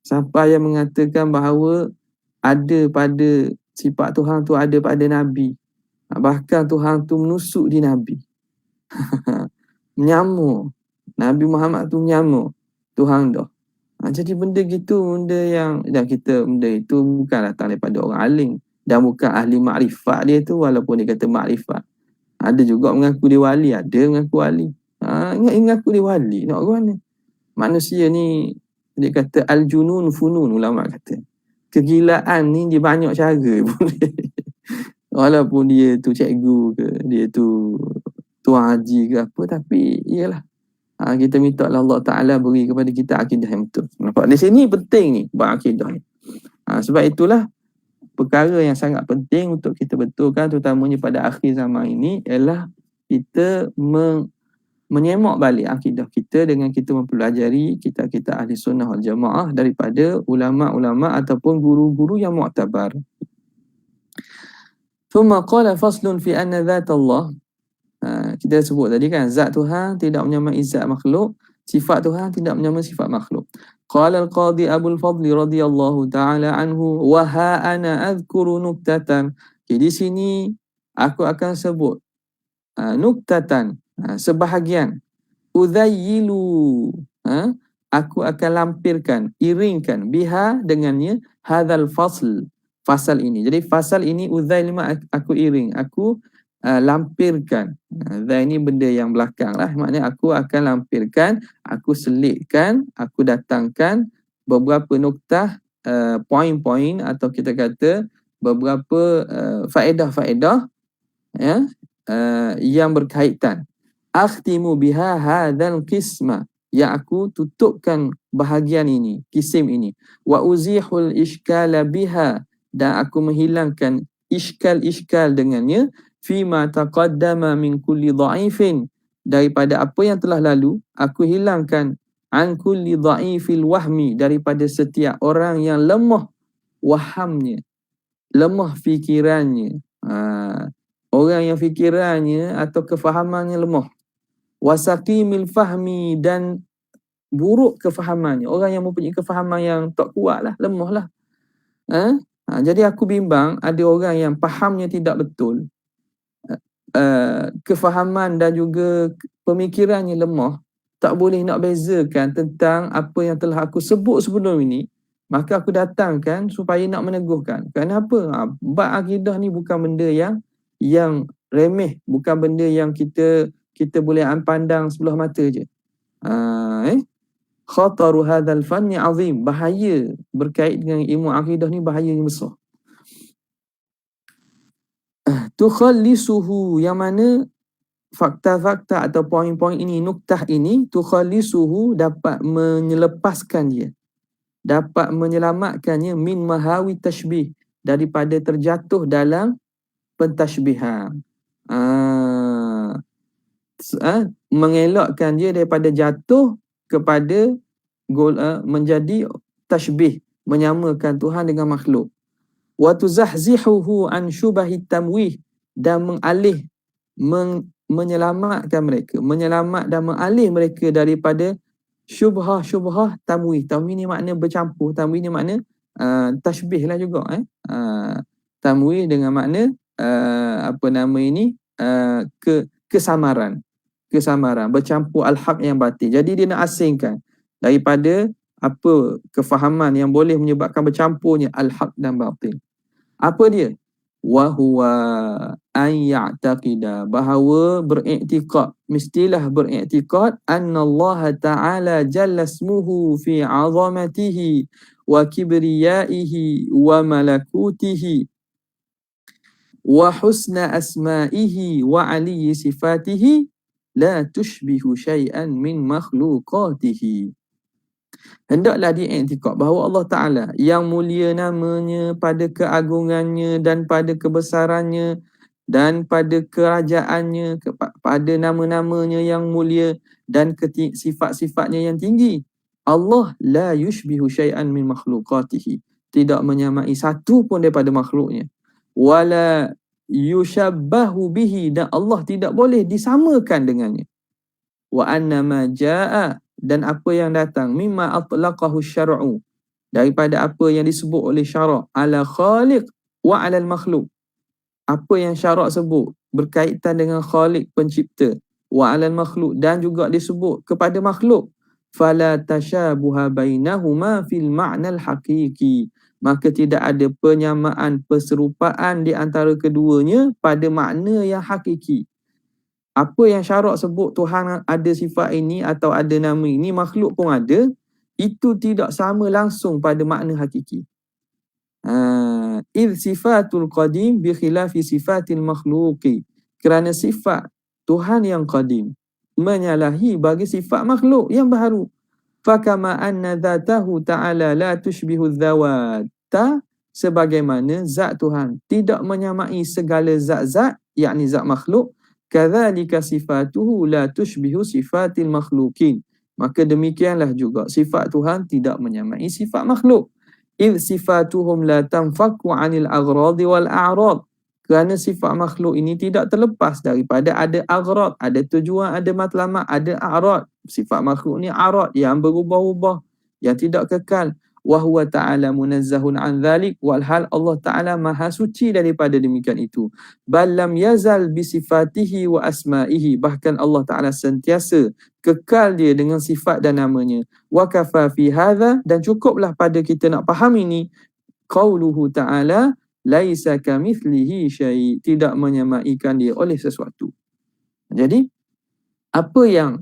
Speaker 2: Sampai yang mengatakan bahawa ada pada sifat Tuhan tu ada pada Nabi. Bahkan Tuhan tu menusuk di Nabi. Menyamuk. Nabi Muhammad tu menyamuk Tuhan dah. Jadi benda gitu, benda yang benda itu bukan datang daripada orang alim dan bukan ahli makrifat dia tu, walaupun dia kata makrifat. Ada juga mengaku dia wali, ada mengaku wali. Mengaku dia wali, nak mana? Manusia ni dia kata al-junun funun, ulama kata. Kegilaan ni dia banyak cara boleh. Walaupun dia tu cikgu ke, dia tu tuan haji ke apa, tapi iyalah. Kita minta Allah Ta'ala beri kepada kita akidah yang betul. Nampak? Di sini penting ni, buat akidah ni. Sebab itulah perkara yang sangat penting untuk kita betulkan, terutamanya pada akhir zaman ini, ialah kita menyemak balik akidah kita dengan kita mempelajari kita ahli sunnah wal jamaah daripada ulama-ulama ataupun guru-guru yang mu'tabar. Thumma qala faslun fi anna dhat Allah. Kita sebut tadi kan, zat Tuhan tidak menyamai zat makhluk, sifat Tuhan tidak menyamai sifat makhluk. Qala al-Qadhi Abul Fadli radhiyallahu ta'ala anhu wa ha ana adhkuru nuktatan. Di sini aku akan sebut nuktatan, sebahagian. Udhayyilu, aku akan lampirkan, iringkan, biha dengannya, hadzal fasal ini. Jadi fasal ini udhayil aku iring, aku lampirkan. Ini benda yang belakang lah. Maknanya aku akan lampirkan, aku selitkan, aku datangkan beberapa noktah, poin-poin atau kita kata beberapa faedah-faedah yang berkaitan. Akhtimu biha hadzal qisma, yang aku tutupkan bahagian ini, kisim ini. Wa uzihul iskala biha, dan aku menghilangkan iskal-iskal dengannya. Fima taqaddama min kulli dha'ifin, daripada apa yang telah lalu aku hilangkan. An kulli dha'ifil wahmi, daripada setiap orang yang lemah wahamnya, lemah fikirannya. Orang yang fikirannya atau kefahamannya lemah. Wasaqimil fahmi, dan buruk kefahamannya. Orang yang mempunyai kefahaman yang tak kuat lah, lemah lah. Jadi aku bimbang ada orang yang fahamnya tidak betul, kefahaman dan juga pemikirannya lemah, tak boleh nak bezakan tentang apa yang telah aku sebut sebelum ini. Maka aku datangkan supaya nak meneguhkan. Kenapa? Bab akidah ni bukan benda yang remeh, bukan benda yang kita boleh pandang sebelah mata je. khataru hadzal fanni azim. Bahaya berkait dengan ilmu akidah ni bahayanya besar. Tukhallisuhu, yang mana fakta-fakta atau poin-poin ini, nuktah ini, tukhallisuhu, dapat menyelepaskan dia, dapat menyelamatkannya min mahawi tashbih, daripada terjatuh dalam pentashbihan. Mengelakkan dia daripada jatuh kepada menjadi tashbih, menyamakan Tuhan dengan makhluk. Wa tuzahzihuhu an syubahit tamwih, dan menyelamatkan mereka, menyelamat dan mengalih mereka daripada syubhah tamwih. Tamwih ni makna bercampur, tamwih ni makna tashbih lah juga. Tamwih dengan makna kesamaran, bercampur al-haq yang batil. Jadi dia nak asingkan daripada apa kefahaman yang boleh menyebabkan bercampurnya al-haq dan batil. Apa dia? Wa huwa an ya'taqida, bahawa beriktikad, mestilah beriktikad, anna Allah Ta'ala jalla ismuhu fi 'azamatihi wa kibriyaihi wa malakutihi wa husna asma'ihi wa 'aliyyi sifatihi la tushbihu syai'an min makhluqatihi. Hendaklah diiktikad bahawa Allah Ta'ala yang mulia namanya, pada keagungannya dan pada kebesarannya dan pada kerajaannya, pada nama-namanya yang mulia dan sifat-sifatnya yang tinggi. Allah la yushbihu syai'an min makhluqatihi, tidak menyamai satu pun daripada makhluknya. Wala yushabbahu bihi, dan Allah tidak boleh disamakan dengannya. Wa annama jaa, dan apa yang datang, mimma atlaqahu syar'u, daripada apa yang disebut oleh syarak, ala khaliq wa ala al-makhluk, apa yang syarak sebut berkaitan dengan khaliq pencipta, wa ala al-makhluk, dan juga disebut kepada makhluk, fala tashabuha bainahuma fil ma'na al-haqiqi, maka tidak ada penyamaan, perserupaan di antara keduanya pada makna yang hakiki. Apa yang syarak sebut Tuhan ada sifat ini atau ada nama ini, makhluk pun ada, itu tidak sama langsung pada makna hakiki. Idh sifatul qadim bi khilafi sifatil makhluqi, kerana sifat Tuhan yang qadim menyalahi bagi sifat makhluk yang baru. Fakama anna dhatahu ta'ala la tushbihu dhawata, sebagaimana zat Tuhan tidak menyamai segala zat-zat, yakni zat makhluk, kadzalika sifatuhu la tushbihu sifatil makhlukin, maka demikianlah juga sifat Tuhan tidak menyamai sifat makhluk. Idh sifatuhum la tanfaku anil aghradi wal a'rad, kerana sifat makhluk ini tidak terlepas daripada ada aghrad, ada tujuan, ada matlamat, ada a'rad. Sifat makhluk ni a'rad yang berubah-ubah, yang tidak kekal. Wa huwa ta'ala munazzahun an dhalik, walhal Allah Ta'ala maha suci daripada demikian itu. Bal lam yazal bisifatihi wa asma'ihi, bahkan Allah Ta'ala sentiasa kekal dia dengan sifat dan namanya. Wa kafa fi hadha, dan cukuplah pada kita nak faham ini, qauluhu Ta'ala laisa kamithlihi syai', tidak menyamaikan dia oleh sesuatu. Jadi apa yang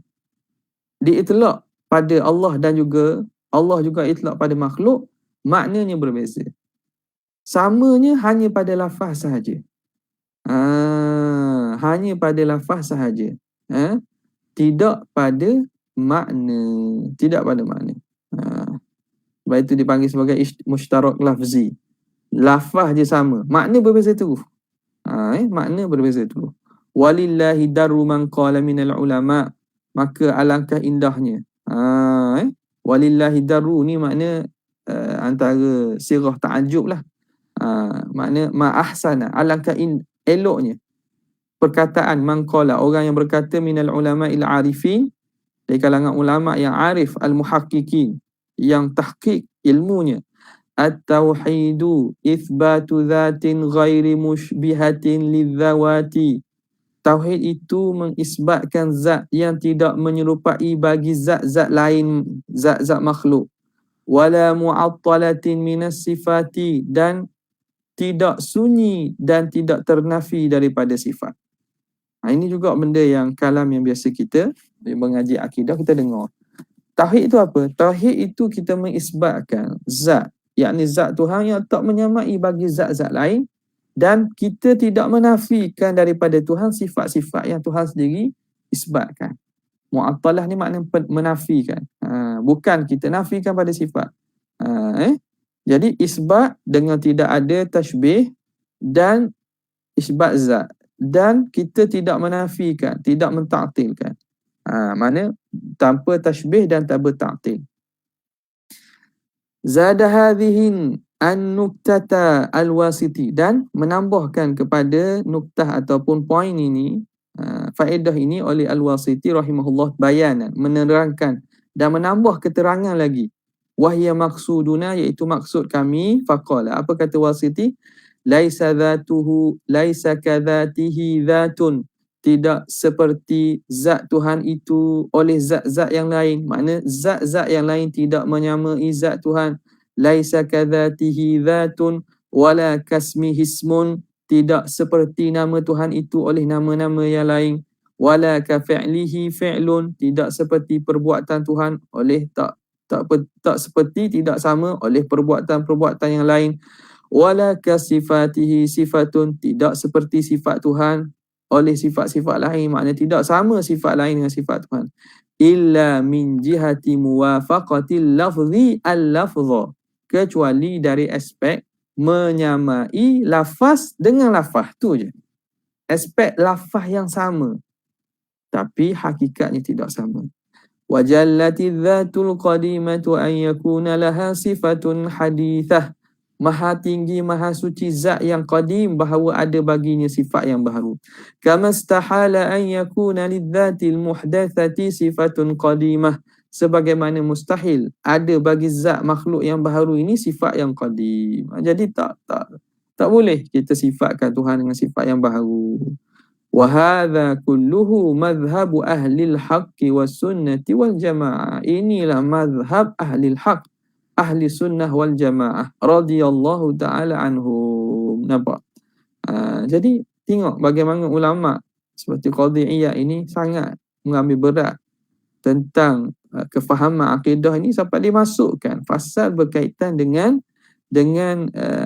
Speaker 2: diitlaq pada Allah dan juga Allah juga itlaq pada makhluk, maknanya berbeza. Samanya hanya pada lafaz sahaja. Hanya pada lafaz sahaja. Tidak pada makna. Tidak pada makna. Sebab itu dipanggil sebagai mushtarak lafzi. Lafaz je sama, makna berbeza terus. Makna berbeza terus. Walillahi darru man qala minal ulama, maka alangkah indahnya. Walillahi darru ni makna antara sirah ta'ajub lah. Makna ma'ahsana, alangkah eloknya perkataan man qala, orang yang berkata minal ulama il arifin, dari kalangan ulama yang arif, al-muhaqqiqin, yang tahqiq ilmunya. At-tauhidu ithbatu dhatin ghairi mushbihatin lidzawati, tauhid itu mengisbatkan zat yang tidak menyerupai bagi zat-zat lain, zat-zat makhluk. Wala mu'attalatin minas sifati, dan tidak sunyi dan tidak ternafi daripada sifat. Ini juga benda yang kalam yang biasa kita mengaji akidah kita dengar. Tauhid itu apa? Tauhid itu kita mengisbatkan zat, yakni zat Tuhan yang tak menyamai bagi zat-zat lain, dan kita tidak menafikan daripada Tuhan sifat-sifat yang Tuhan sendiri isbatkan. Mu'attalah ni makna menafikan. Bukan kita nafikan pada sifat. Jadi isbat dengan tidak ada tashbih dan isbat zat, dan kita tidak menafikan, tidak mentaktilkan. Mana tanpa tashbih dan tanpa ta'til. Zada hadhihin an-nuktata al-wasiti, dan menambahkan kepada nuktah ataupun poin ini, faedah ini oleh al-wasiti rahimahullah bayanan, menerangkan dan menambah keterangan lagi. Wahya maksuduna, iaitu maksud kami. Faqala, apa kata wasiti? Laisa dhatuhu laisa kadhatihi dhatun, tidak seperti zat Tuhan itu oleh zat-zat yang lain. Makna zat-zat yang lain tidak menyamai zat Tuhan. Laisa kadhatihi dhatun wala kasmihi ismun, tidak seperti nama Tuhan itu oleh nama-nama yang lain. Wala ka fi'lihi fi'lun, tidak seperti perbuatan Tuhan oleh tak seperti, tidak sama oleh perbuatan-perbuatan yang lain. Wala ka sifatihi sifatun, tidak seperti sifat Tuhan oleh sifat-sifat lain. Maknanya tidak sama sifat lain dengan sifat Tuhan. Illa min jihati muwafaqatil lafzi al-lafza, kecuali dari aspek menyamai lafaz dengan lafaz tu je. Aspek lafaz yang sama, tapi hakikatnya tidak sama. Wajallati dhatul qadimatu an yakuna laha sifatun hadithah, maha tinggi, maha suci zat yang qadim, bahawa ada baginya sifat yang baru. Kama istahala an yakuna lidzatil muhdatsati sifatun qadimah, sebagaimana mustahil ada bagi zat makhluk yang baru ini sifat yang qadim. Jadi tak boleh kita sifatkan Tuhan dengan sifat yang baru. Wa hadza kulluhu madhhabu ahli al-haqqi was sunnati wal jamaah. Inilah mazhab ahli al-haq, ahli sunnah wal jamaah radhiyallahu ta'ala anhum. Nampak? Jadi tengok bagaimana ulama seperti Qadhi Iyad ini sangat mengambil berat tentang kefahaman akidah ini, sampai dimasukkan fasal berkaitan dengan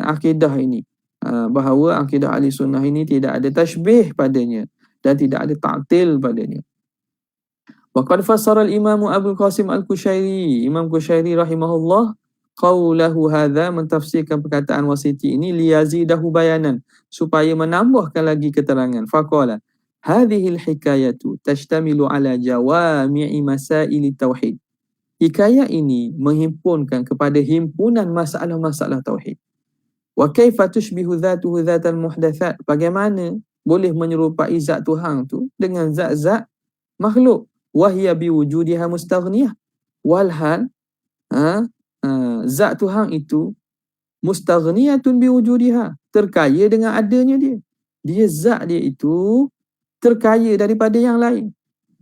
Speaker 2: akidah ini, bahawa akidah ahli sunnah ini tidak ada tashbih padanya dan tidak ada ta'til padanya. Waqad fassara al-Imam Abu Qasim al-Kushairi, Imam Kushairi rahimahullah, qawlahu hadha, mentafsirkan perkataan wasiti ini, liyazidahu bayanan, supaya menambahkan lagi keterangan. Faqala hadhil hikayatu tashtamilu ala jawami'i masail tauhid. Hikayat ini menghimpunkan kepada himpunan masalah-masalah tauhid. Wa kaifa tushbihu dhatuhu dhatal muhdatsat, bagaimana boleh menyerupai zat Tuhan tu dengan zat-zat makhluk. Wahya biwujudiha mustaghniyah, walhal zat Tuhan itu mustaghniyatun biwujudiha, terkaya dengan adanya dia. Dia zat dia itu terkaya daripada yang lain.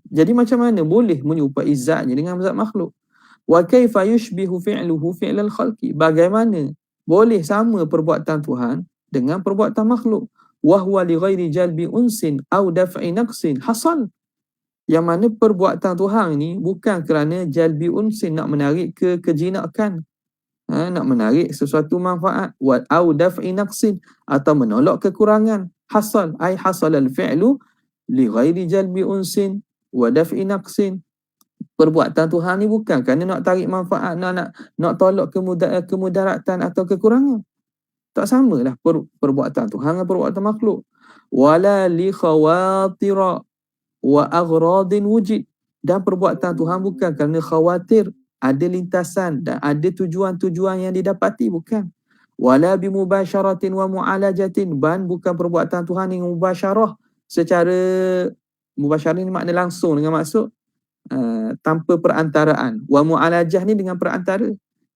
Speaker 2: Jadi macam mana boleh menyerupai zatnya dengan zat makhluk? Wa kaifa yushbihu fi'luhu fi'lal khalqi, bagaimana boleh sama perbuatan Tuhan dengan perbuatan makhluk. Wa huwa li ghairi jalbi unsin au daf'i naqsin hasal, yang mana perbuatan Tuhan ni bukan kerana jalbi unsin, nak menarik kejinakan, nak menarik sesuatu manfaat, wa au daf'i naqsin, atau menolak kekurangan. Hasal ai hasal al-fi'lu li ghairi jalbi unsin wa daf'i naqsin. Perbuatan Tuhan ni bukan kerana nak tarik manfaat, nak tolak kemudaratan atau kekurangan. Tak samalah perbuatan Tuhan dengan perbuatan makhluk. Wala li khawatira wa aghradin wujud, dan perbuatan Tuhan bukan kerana khawatir, ada lintasan dan ada tujuan-tujuan yang didapati, bukan. Wala bi mubasyaratin wa mu'alajatin, ban bukan perbuatan Tuhan yang mubasyarah, secara mubasyarah ni makna langsung, dengan maksud tanpa perantaraan. Wa mu'alajah ni dengan perantara.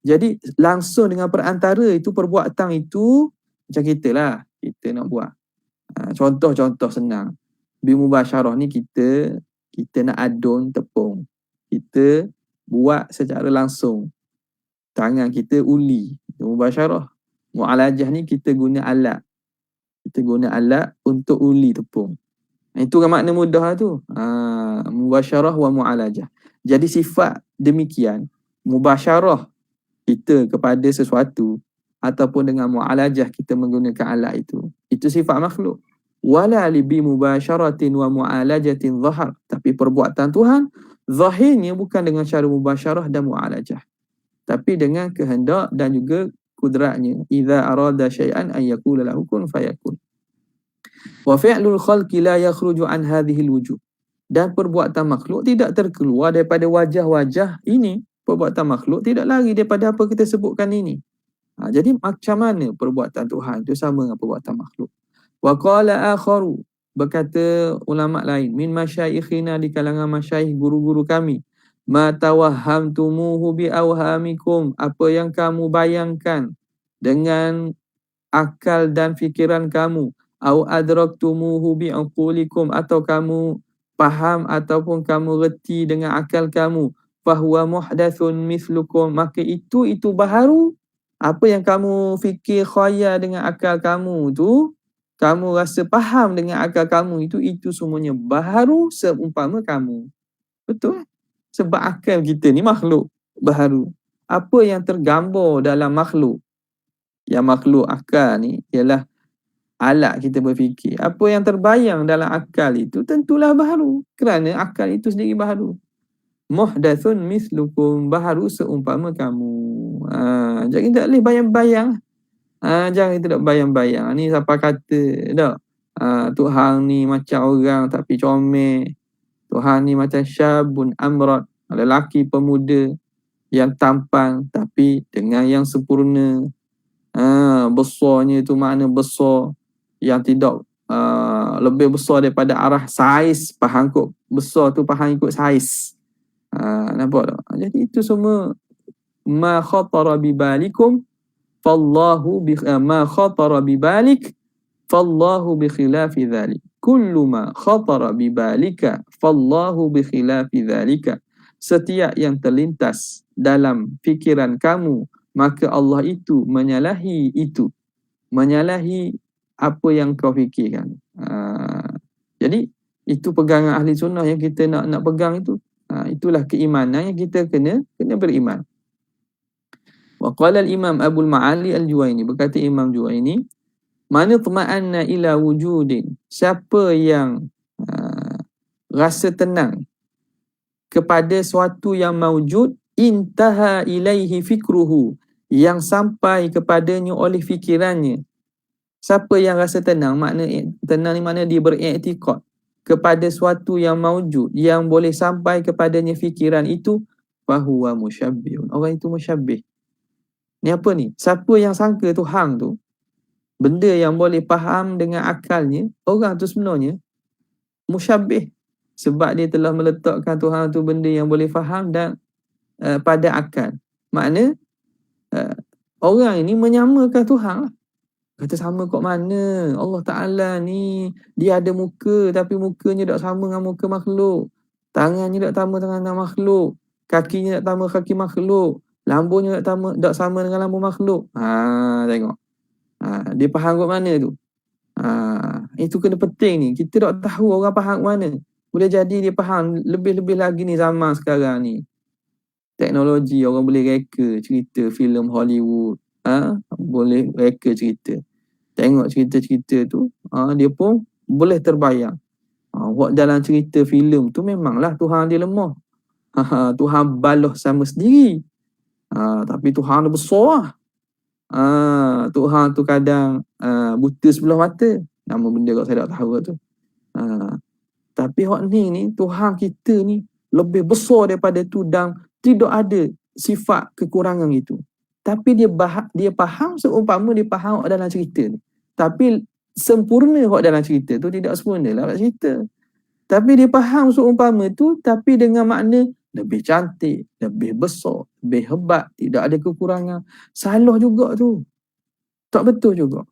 Speaker 2: Jadi langsung dengan perantara itu, perbuatan itu macam kita lah, kita nak buat. Contoh senang. Bi mubasyarah ni kita nak adun tepung. Kita buat secara langsung. Tangan kita uli. Mubasyarah. Mu'alajah ni kita guna alat. Kita guna alat untuk uli tepung. Itu kan makna mudah tu. Mubasyarah wa mu'alajah. Jadi sifat demikian, mubasyarah kita kepada sesuatu ataupun dengan mu'alajah kita menggunakan alat itu sifat makhluk. Wala li bi mubasyaratin wa mu'alajatin zahar. Tapi perbuatan Tuhan zahirnya bukan dengan cara mubasyarah dan mu'alajah, tapi dengan kehendak dan juga kudratnya. Idza arada syai'an an yaqula lahu kun fayakun. Wa fi'lul khalqi la yakhruju an hadhihi alwujuh. Dan perbuatan makhluk tidak terkeluar daripada wajah-wajah ini. Perbuatan makhluk tidak lari daripada apa kita sebutkan ini. Jadi macam mana perbuatan Tuhan itu sama dengan perbuatan makhluk. Wa qala akharu, berkata ulama lain, min masyayikhina, di kalangan masyayikh guru-guru kami, ma tawahhamtumuhu bi awhamikum, apa yang kamu bayangkan dengan akal dan fikiran kamu, au adraktumuhu bi uqulikum, atau kamu faham ataupun kamu reti dengan akal kamu, fahuwa muhdathun mithlukum, maka itu baharu. Apa yang kamu fikir khayal dengan akal kamu tu, kamu rasa faham dengan akal kamu itu semuanya baharu seumpama kamu. Betul? Sebab akal kita ni makhluk baharu. Apa yang tergambar dalam makhluk, yang makhluk akal ni ialah alat kita berfikir. Apa yang terbayang dalam akal itu tentulah baharu, kerana akal itu sendiri baharu. Muhdathun mislukum, baharu seumpama kamu. Jadi tak boleh bayang-bayang. Jangan kita tak bayang-bayang. Ni siapa kata tak? Tuhan ni macam orang tapi comel. Tuhan ni macam syabun amrad, lelaki pemuda yang tampan tapi dengan yang sempurna. Besarnya itu makna besar yang tidak lebih besar daripada arah saiz. Faham kot besar tu, faham ikut saiz. Nampak tak? Jadi itu semua ma khatara bibalikum fallahu bi ma khatara bibalik fallahu bi khilafi dhalik. Kullu ma khatara bibalika fallahu bi khilafi dhalika. Setiap yang terlintas dalam fikiran kamu, maka Allah itu menyalahi itu. Menyalahi apa yang kau fikirkan. Jadi itu pegangan ahli sunnah yang kita nak pegang itu. Itulah keimanan yang kita kena beriman. Wa qala al-imam Abu al-Ma'ali al-Juwaini, berkata Imam Juwaini, man itma'anna ila wujudin, siapa yang rasa tenang kepada suatu yang maujud, intaha ilaihi fikruhu, yang sampai kepadanya oleh fikirannya. Siapa yang rasa tenang, makna tenang ni makna dia beriktikad kepada suatu yang maujud, yang boleh sampai kepadanya fikiran itu, fahuwa musyabbihun, orang itu musyabbih. Ni apa ni? Siapa yang sangka Tuhan tu benda yang boleh faham dengan akalnya, orang tu sebenarnya musyabbih, sebab dia telah meletakkan Tuhan tu benda yang boleh faham dan pada akal. Makna orang ini menyamakan Tuhan lah. Kata sama kat mana? Allah Ta'ala ni dia ada muka, tapi mukanya tak sama dengan muka makhluk. Tangannya tak sama dengan tangan makhluk. Kakinya tak sama kaki makhluk. Lambungnya tak sama dengan lambu makhluk. Tengok. Dia faham kat mana tu? Itu kena penting ni. Kita tak tahu orang faham kat mana. Boleh jadi dia faham lebih-lebih lagi ni zaman sekarang ni. Teknologi, orang boleh reka cerita filem Hollywood. Boleh reka cerita. Tengok cerita-cerita tu, dia pun boleh terbayang. Buat dalam cerita filem tu memanglah Tuhan dia lemah. Tuhan baloh sama sendiri. Tapi Tuhan dia besar lah. Tuhan tu kadang buta sebelah mata. Nama benda kalau saya tak tahu tu. Tapi hak ni Tuhan kita ni lebih besar daripada tu dan tidak ada sifat kekurangan itu. Tapi dia faham seumpama dia faham dalam cerita ni. Tapi sempurna dalam cerita tu tidak sempurna dalam cerita. Tapi dia faham seumpama tu, tapi dengan makna lebih cantik, lebih besar, lebih hebat, tidak ada kekurangan. Salah juga tu. Tak betul juga.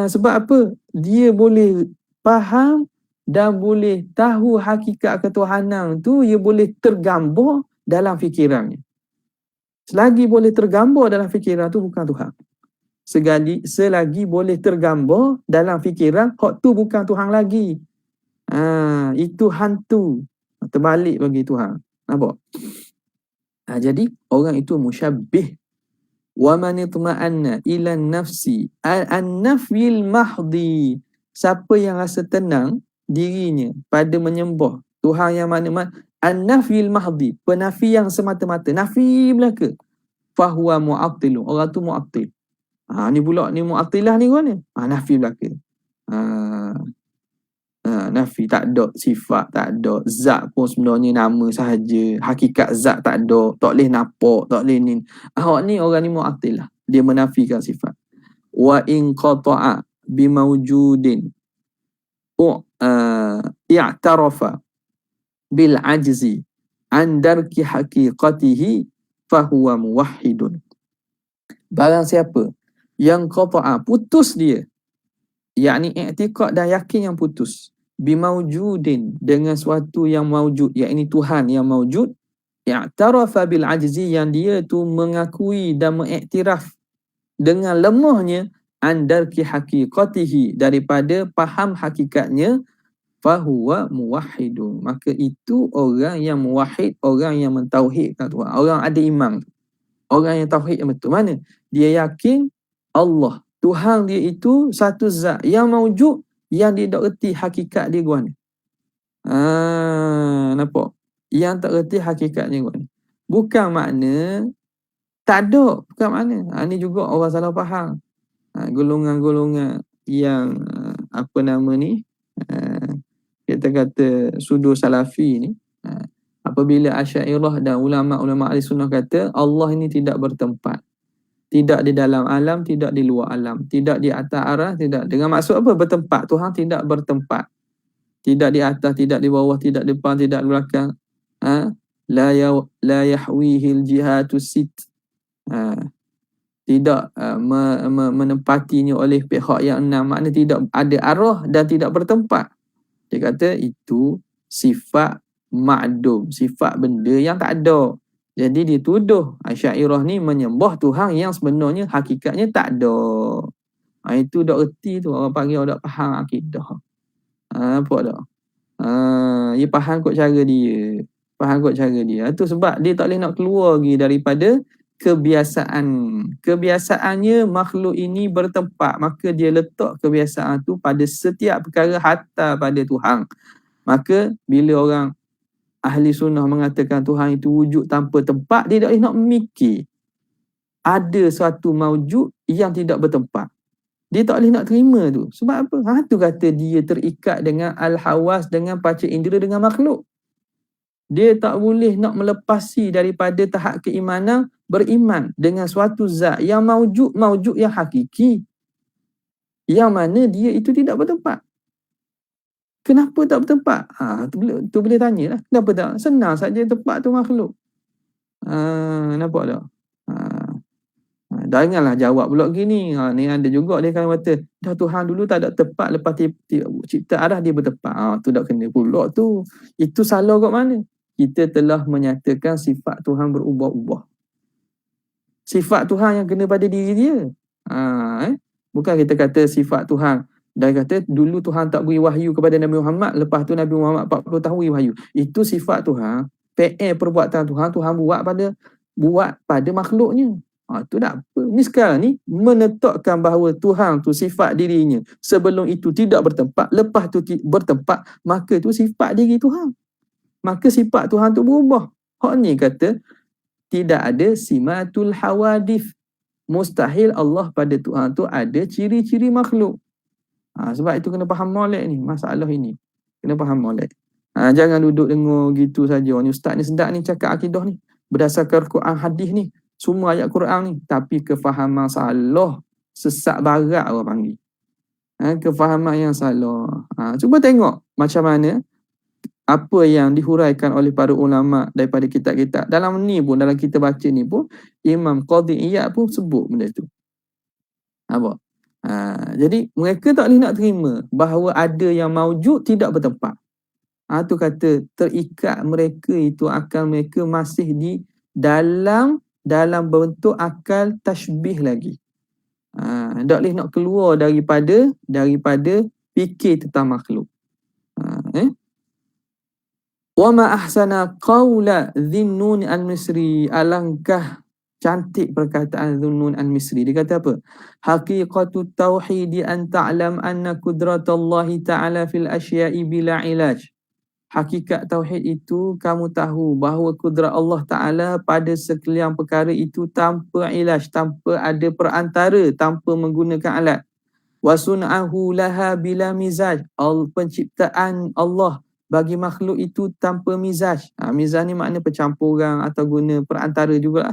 Speaker 2: Sebab apa? Dia boleh faham dan boleh tahu hakikat ketuhanan tu, dia boleh tergambar dalam fikirannya. Selagi boleh tergambar dalam fikiran tu bukan Tuhan. Selagi boleh tergambar dalam fikiran, hak tu bukan Tuhan lagi. Itu hantu. Terbalik bagi Tuhan. Nampak? Jadi orang itu musyabbih. Wa man itma'anna ila nafsi an-nafyil mahdi. Siapa yang rasa tenang dirinya pada menyembah Tuhan yang mana-mana, an-nafyil mahdi, penafi yang semata-mata, nafi belaka, fahuwa mu'attilun, orang tu mu'attil. Ni pula ni mu'attilah ni kan ni. Nafi belaka. Nafi, tak ada sifat, tak ada zat pun, sebenarnya nama sahaja, hakikat zat tak ada, tak boleh nampak, tak boleh ni. Orang ni mu'attilah, dia menafikan sifat. Wa in qata'a bimawjudin i'tarafa bil ajzi an darki haqiqatihi fahuwa muwahhidun. Barang siapa yang qata'a, putus dia, yakni i'tiqad dan yakin yang putus, bimaujudin, dengan suatu yang maujud, yakni Tuhan yang maujud, i'tarafa bil ajzi, yang dia tu mengakui dan mengiktiraf dengan lemahnya, andarki haqiqatihi, daripada faham hakikatnya, fahuwa muwahhidun, maka itu orang yang muwahhid, orang yang mentauhidkan Tuhan, orang ada iman, orang yang tauhid yang betul. Mana dia yakin Allah, Tuhan dia itu satu zat yang maujud, yang dia tak reti hakikat dia gua ni. Nampak? Yang tak reti hakikatnya gua ni. Bukan makna tak ada, bukan makna. Ni juga orang salah faham. Golongan-golongan yang apa nama ni? Kita kata sudur salafi ni. Apabila Asy'ariyah dan ulama-ulama ahli sunnah kata Allah ini tidak bertempat, tidak di dalam alam, tidak di luar alam, tidak di atas arah, tidak, dengan maksud apa bertempat? Tuhan tidak bertempat, tidak di atas, tidak di bawah, tidak di depan, tidak di belakang. La yahwihil jihatu sit. Tidak menempatinya oleh pihak yang enam, makna tidak ada arah dan tidak bertempat. Dia kata itu sifat ma'dum, sifat benda yang tak ada. Jadi dituduh Asy'ariyah ni menyembah Tuhan yang sebenarnya hakikatnya tak ada. Itu dak erti tu, orang panggil dak faham akidah. Apa dak? Dia faham kot cara dia. Faham kot cara dia. Itu sebab dia tak boleh nak keluar lagi daripada kebiasaan. Kebiasaannya makhluk ini bertempat, maka dia letak kebiasaan tu pada setiap perkara, hatta pada Tuhan. Maka bila orang ahli sunnah mengatakan Tuhan itu wujud tanpa tempat, dia tak boleh nak memikir ada suatu maujud yang tidak bertempat. Dia tak boleh nak terima tu. Sebab apa? Tu kata dia terikat dengan al-hawas, dengan panca indera, dengan makhluk. Dia tak boleh nak melepasi daripada tahap keimanan, beriman dengan suatu zat yang maujud yang hakiki, yang mana dia itu tidak bertempat. Kenapa tak bertempat? Tu boleh tanya lah. Kenapa tak? Senang saja, tempat tu makhluk. Nampak tak? Janganlah jawab pula gini. Ni ada juga dia akan kata, dah Tuhan dulu tak ada tempat, lepas cipta arah dia bertempat. Tu tak kena pula tu. Itu salah kat mana? Kita telah menyatakan sifat Tuhan berubah-ubah. Sifat Tuhan yang kena pada diri dia. Bukan kita kata sifat Tuhan. Dan kata dulu Tuhan tak beri wahyu kepada Nabi Muhammad, lepas tu Nabi Muhammad 40 tahun beri wahyu. Itu sifat Tuhan. Perbuatan Tuhan buat pada makhluknya. Tu tak apa. Ni sekarang ni menetapkan bahawa Tuhan tu sifat dirinya sebelum itu tidak bertempat, lepas tu bertempat, maka itu sifat diri Tuhan. Maka sifat Tuhan tu berubah. Hak ni kata tidak ada simatul hawadith. Mustahil Allah pada Tuhan tu ada ciri-ciri makhluk. Sebab itu kena faham molek ni, masalah ini. Kena faham molek. Jangan duduk dengar gitu saja. Ni ustaz ni sedap ni cakap akidah ni. Berdasarkan Quran hadis ni. Semua ayat Quran ni. Tapi kefahaman salah. Sesat barat orang panggil. Kefahaman yang salah. Cuba tengok macam mana apa yang dihuraikan oleh para ulama daripada kitab-kitab. Dalam ni pun, dalam kita baca ni pun, Imam Qadhi Iyad pun sebut benda tu. Apa? Jadi mereka tak boleh nak terima bahawa ada yang maujud tidak bertempat. Tu kata terikat mereka itu, akal mereka masih di dalam bentuk akal tashbih lagi. Tak boleh nak keluar daripada fikir tentang makhluk. Wa ma ahsana qawla Dhinnun al-Misri. Alangkah cantik perkataan Dhinnun al-Misri. Dia kata apa? Haqiqatu tauhidi an ta'lam anna kudratallahi ta'ala fil asya'i bila ilaj. Hakikat tauhid itu kamu tahu bahawa kudrat Allah Ta'ala pada sekalian perkara itu tanpa ilaj, tanpa ada perantara, tanpa menggunakan alat. Wa sun'ahu laha bila mizaj. Penciptaan Allah bagi makhluk itu tanpa mizaj. Mizaj ni makna percampuran atau guna perantara juga.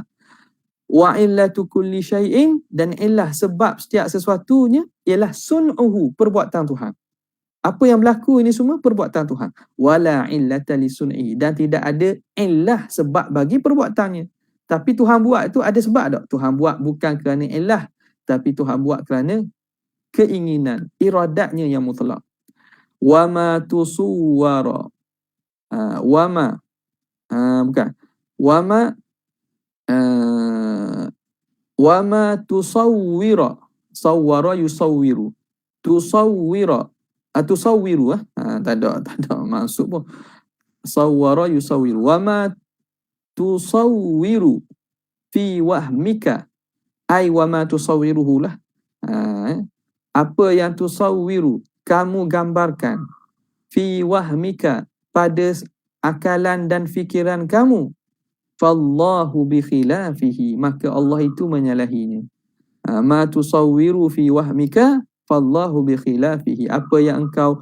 Speaker 2: Wa illatu kulli syai'in, dan illah sebab setiap sesuatunya ialah sun'uhu, perbuatan Tuhan. Apa yang berlaku ini semua perbuatan Tuhan. Wala illata li sun'i, dan tidak ada illah sebab bagi perbuatannya. Tapi Tuhan buat itu ada sebab tak? Tuhan buat bukan kerana illah, tapi Tuhan buat kerana keinginan, iradatnya yang mutlak. Wa ma tusuwara. Bukan. Wa ma tusawwira. Sawwara yusawwiru. Tusawwira. Tusawwiru tak ada maksud pun. Sawwara yusawwiru. Wa ma tusawwiru fi wahmika. Ai wa ma tusawwiruhu lah. Apa yang tusawwiru, kamu gambarkan, fi wahmika, pada akalan dan fikiran kamu, fallahu bi khilafihi, maka Allah itu menyalahinya. Ma tusawwiru fi wahmika fallahu bi khilafihi, apa yang engkau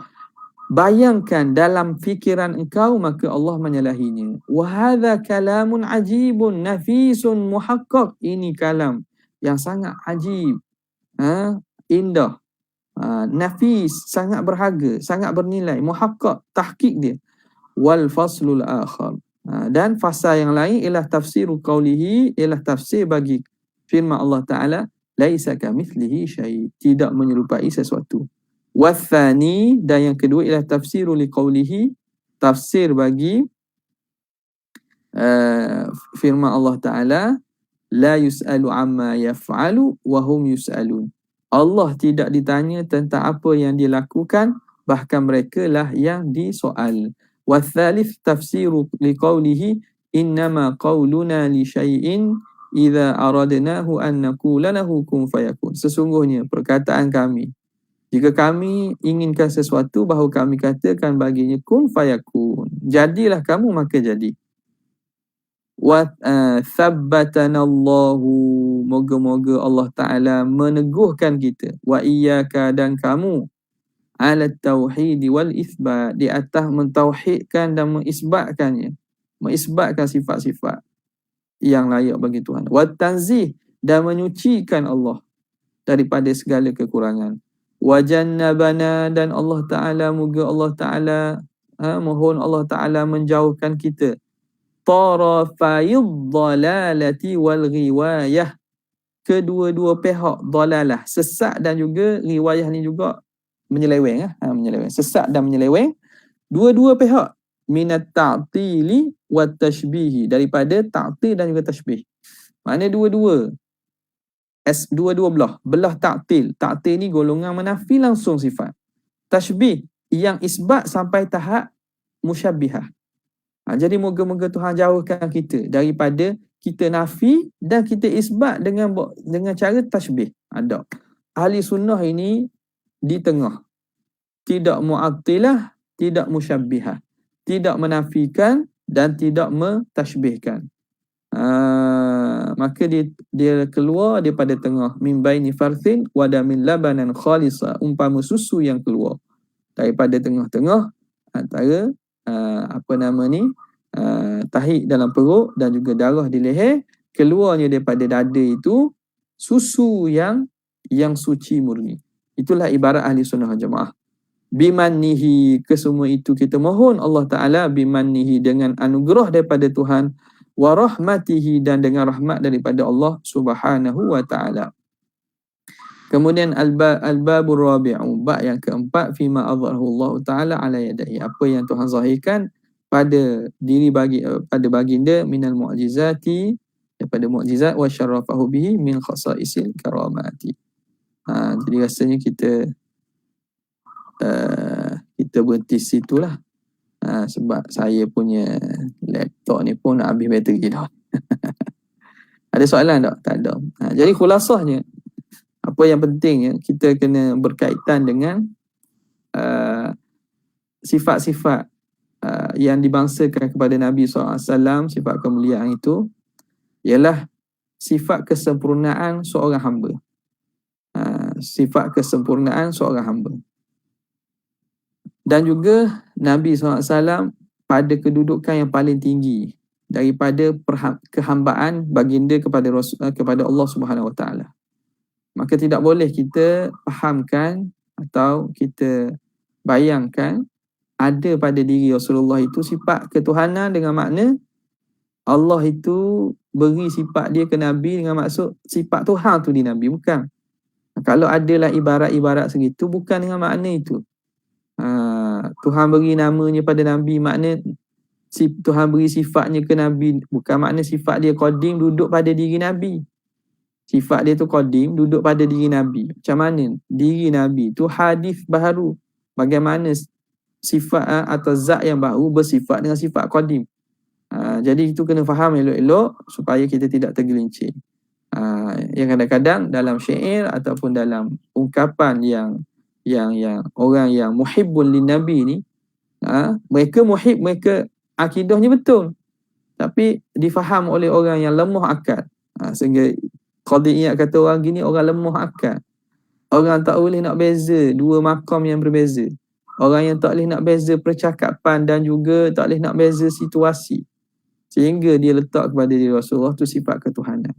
Speaker 2: bayangkan dalam fikiran engkau, maka Allah menyalahinya. Wa hadza kalamun ajibun nafisun muhaqqaq, ini kalam yang sangat ajib, indah, nafis, sangat berharga, sangat bernilai, muhaqqaq, tahqiq dia. Wal faslul akhar, dan fasa yang lain ialah tafsiru qawlihi, ialah tafsir bagi firman Allah Ta'ala, laisa kamithlihi syai', tidak menyerupai sesuatu. Wathani, dan yang kedua ialah tafsiru liqawlihi, tafsir bagi firman Allah Ta'ala, la yus'alu amma yaf'alu wa hum yus'alun. Allah tidak ditanya tentang apa yang dilakukan, bahkan mereka lah yang disoal. Wathalith tafsiru liqawlihi, innama qawluna li syai'in idza aradnahu an naqula lahu kun fayakun. Sesungguhnya perkataan kami, jika kami inginkan sesuatu, bahawa kami katakan baginya kun fayakun, jadilah kamu, maka jadi. Wa thabbatanallahu, moga-moga Allah Ta'ala meneguhkan kita, wa iyyaka, dan kamu, ala tauhid wal isbat, di atas mentauhidkan dan mengisbatkannya, mengisbatkan sifat-sifat yang layak bagi Tuhan. Wa tanzih, dan menyucikan Allah daripada segala kekurangan. Wa jannabana, dan Allah Ta'ala, moga Allah Ta'ala, mohon Allah Ta'ala menjauhkan kita, tarafayid dalalati wal riwayah, kedua-dua pihak dalalah, sesat, dan juga riwayah ni juga menyeleweng, menyeleweng, sesat dan menyeleweng, dua-dua pihak, minat ta'tili wa tashbihi, daripada ta'til dan juga tashbih. Maknanya dua-dua, belah ta'til. Ta'til ni golongan menafi langsung sifat. Tashbih yang isbat sampai tahap musyabbihah. Jadi moga-moga Tuhan jauhkan kita daripada kita nafi dan kita isbat dengan cara tashbih. Ada ahli sunnah ini di tengah, tidak mu'attilah, tidak musyabbihah, tidak menafikan dan tidak mentashbihkan. Maka dia keluar daripada tengah, min baini farthin wa damin labanan khalisa, umpama susu yang keluar daripada tengah-tengah antara tahi dalam perut dan juga darah di leher, keluarnya daripada dada itu susu yang suci murni. Itulah ibarat ahli sunnah wal jamaah. Bimannihi, kesemua itu kita mohon Allah Ta'ala, bimannihi, dengan anugerah daripada Tuhan, wa rahmatihi, dan dengan rahmat daripada Allah Subhanahu wa Ta'ala. Kemudian al-babur rabi'u, bab yang keempat, fima adharahu Allah Ta'ala ala yadahi, apa yang Tuhan zahirkan pada pada baginda, minal mu'jizati, daripada mu'jizat, wa syarrafahu bihi min khasaisil karamati. Jadi rasanya kita berhenti situlah. Sebab saya punya laptop ni pun nak habis bateri dah. Ada soalan tak? Tak ada. Jadi khulasahnya, apa yang pentingnya, kita kena berkaitan dengan sifat-sifat yang dibangsakan kepada Nabi SAW, sifat kemuliaan itu ialah sifat kesempurnaan seorang hamba. Sifat kesempurnaan seorang hamba. Dan juga Nabi SAW pada kedudukan yang paling tinggi daripada kehambaan baginda kepada Allah Subhanahu Wa Taala. Maka tidak boleh kita fahamkan atau kita bayangkan ada pada diri Rasulullah itu sifat ketuhanan dengan makna Allah itu beri sifat dia ke Nabi dengan maksud sifat Tuhan tu di Nabi. Bukan. Kalau adalah ibarat-ibarat segitu, bukan dengan makna itu. Tuhan beri namanya pada Nabi, makna Tuhan beri sifatnya ke Nabi, bukan makna sifat dia qadim duduk pada diri Nabi. Sifat dia tu qadim duduk pada diri Nabi. Macam mana? Diri Nabi tu hadis baharu. Bagaimana sifat atau zat yang baru bersifat dengan sifat qadim. Jadi itu kena faham elok-elok supaya kita tidak tergelincir. Yang kadang-kadang dalam syair ataupun dalam ungkapan yang orang yang muhibbun lin Nabi ni, mereka muhib, mereka akidahnya betul, tapi difaham oleh orang yang lemah akal. Sehingga Qadiyat kata orang gini orang lemah akal. Orang tak boleh nak beza dua makam yang berbeza. Orang yang tak boleh nak beza percakapan dan juga tak boleh nak beza situasi. Sehingga dia letak kepada diri Rasulullah tu sifat ketuhanan.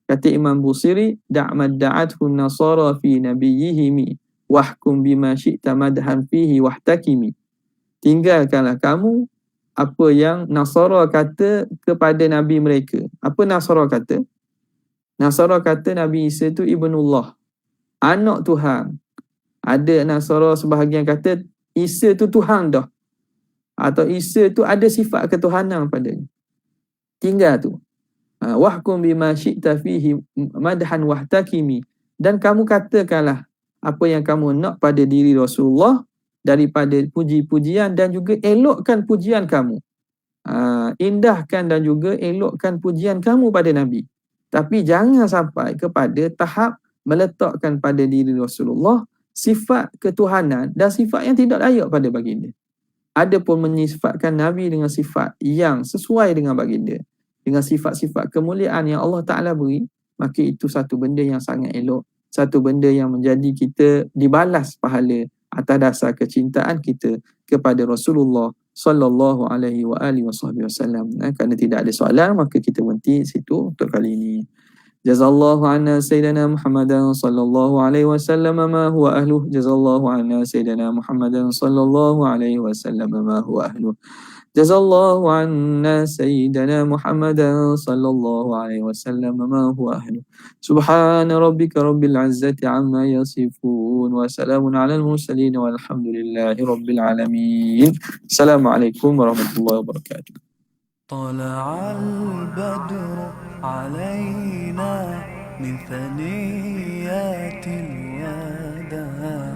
Speaker 2: Kata Imam Busiri, da'mad da'athu nasara fi nabiyihimi wahkum bima syi'ta madhan fihi wahtakimi. Tinggalkanlah kamu apa yang Nasara kata kepada Nabi mereka. Apa Nasara kata? Nasara kata Nabi Isa tu Ibnullah, anak Tuhan. Ada Nasara sebahagian kata Isa tu Tuhan dah, atau Isa tu ada sifat ketuhanan padanya. Tinggal tu. Wahkum bima syi'ta fihi madhan wahtakimi. Dan kamu katakanlah apa yang kamu nak pada diri Rasulullah daripada puji-pujian dan juga elokkan pujian kamu. Indahkan dan juga elokkan pujian kamu pada Nabi. Tapi jangan sampai kepada tahap meletakkan pada diri Rasulullah sifat ketuhanan dan sifat yang tidak layak pada baginda. Adapun menyifatkan Nabi dengan sifat yang sesuai dengan baginda, dengan sifat-sifat kemuliaan yang Allah Ta'ala beri, maka itu satu benda yang sangat elok, satu benda yang menjadi kita dibalas pahala atas dasar kecintaan kita kepada Rasulullah sallallahu alaihi wa alihi wasallam. Kerana tidak ada soalan, maka kita berhenti situ untuk kali ini. Jazallahu anna sayyidina Muhammadan sallallahu alaihi wasallam ma huwa ahluh. Jazallahu anna sayyidina Muhammadan sallallahu alaihi wasallam ma huwa ahluh. Jazallahu anna sayyidina Muhammadan sallallahu alaihi wasallam ma huwa ahluh. Subhana rabbika rabbil izzati amma yasifun wa salamun alal mursalin walhamdulillahi rabbil alamin. Assalamualaikum warahmatullahi wabarakatuh.
Speaker 1: طلع البدر علينا من ثنيات الوداع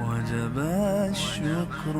Speaker 1: وجب الشكر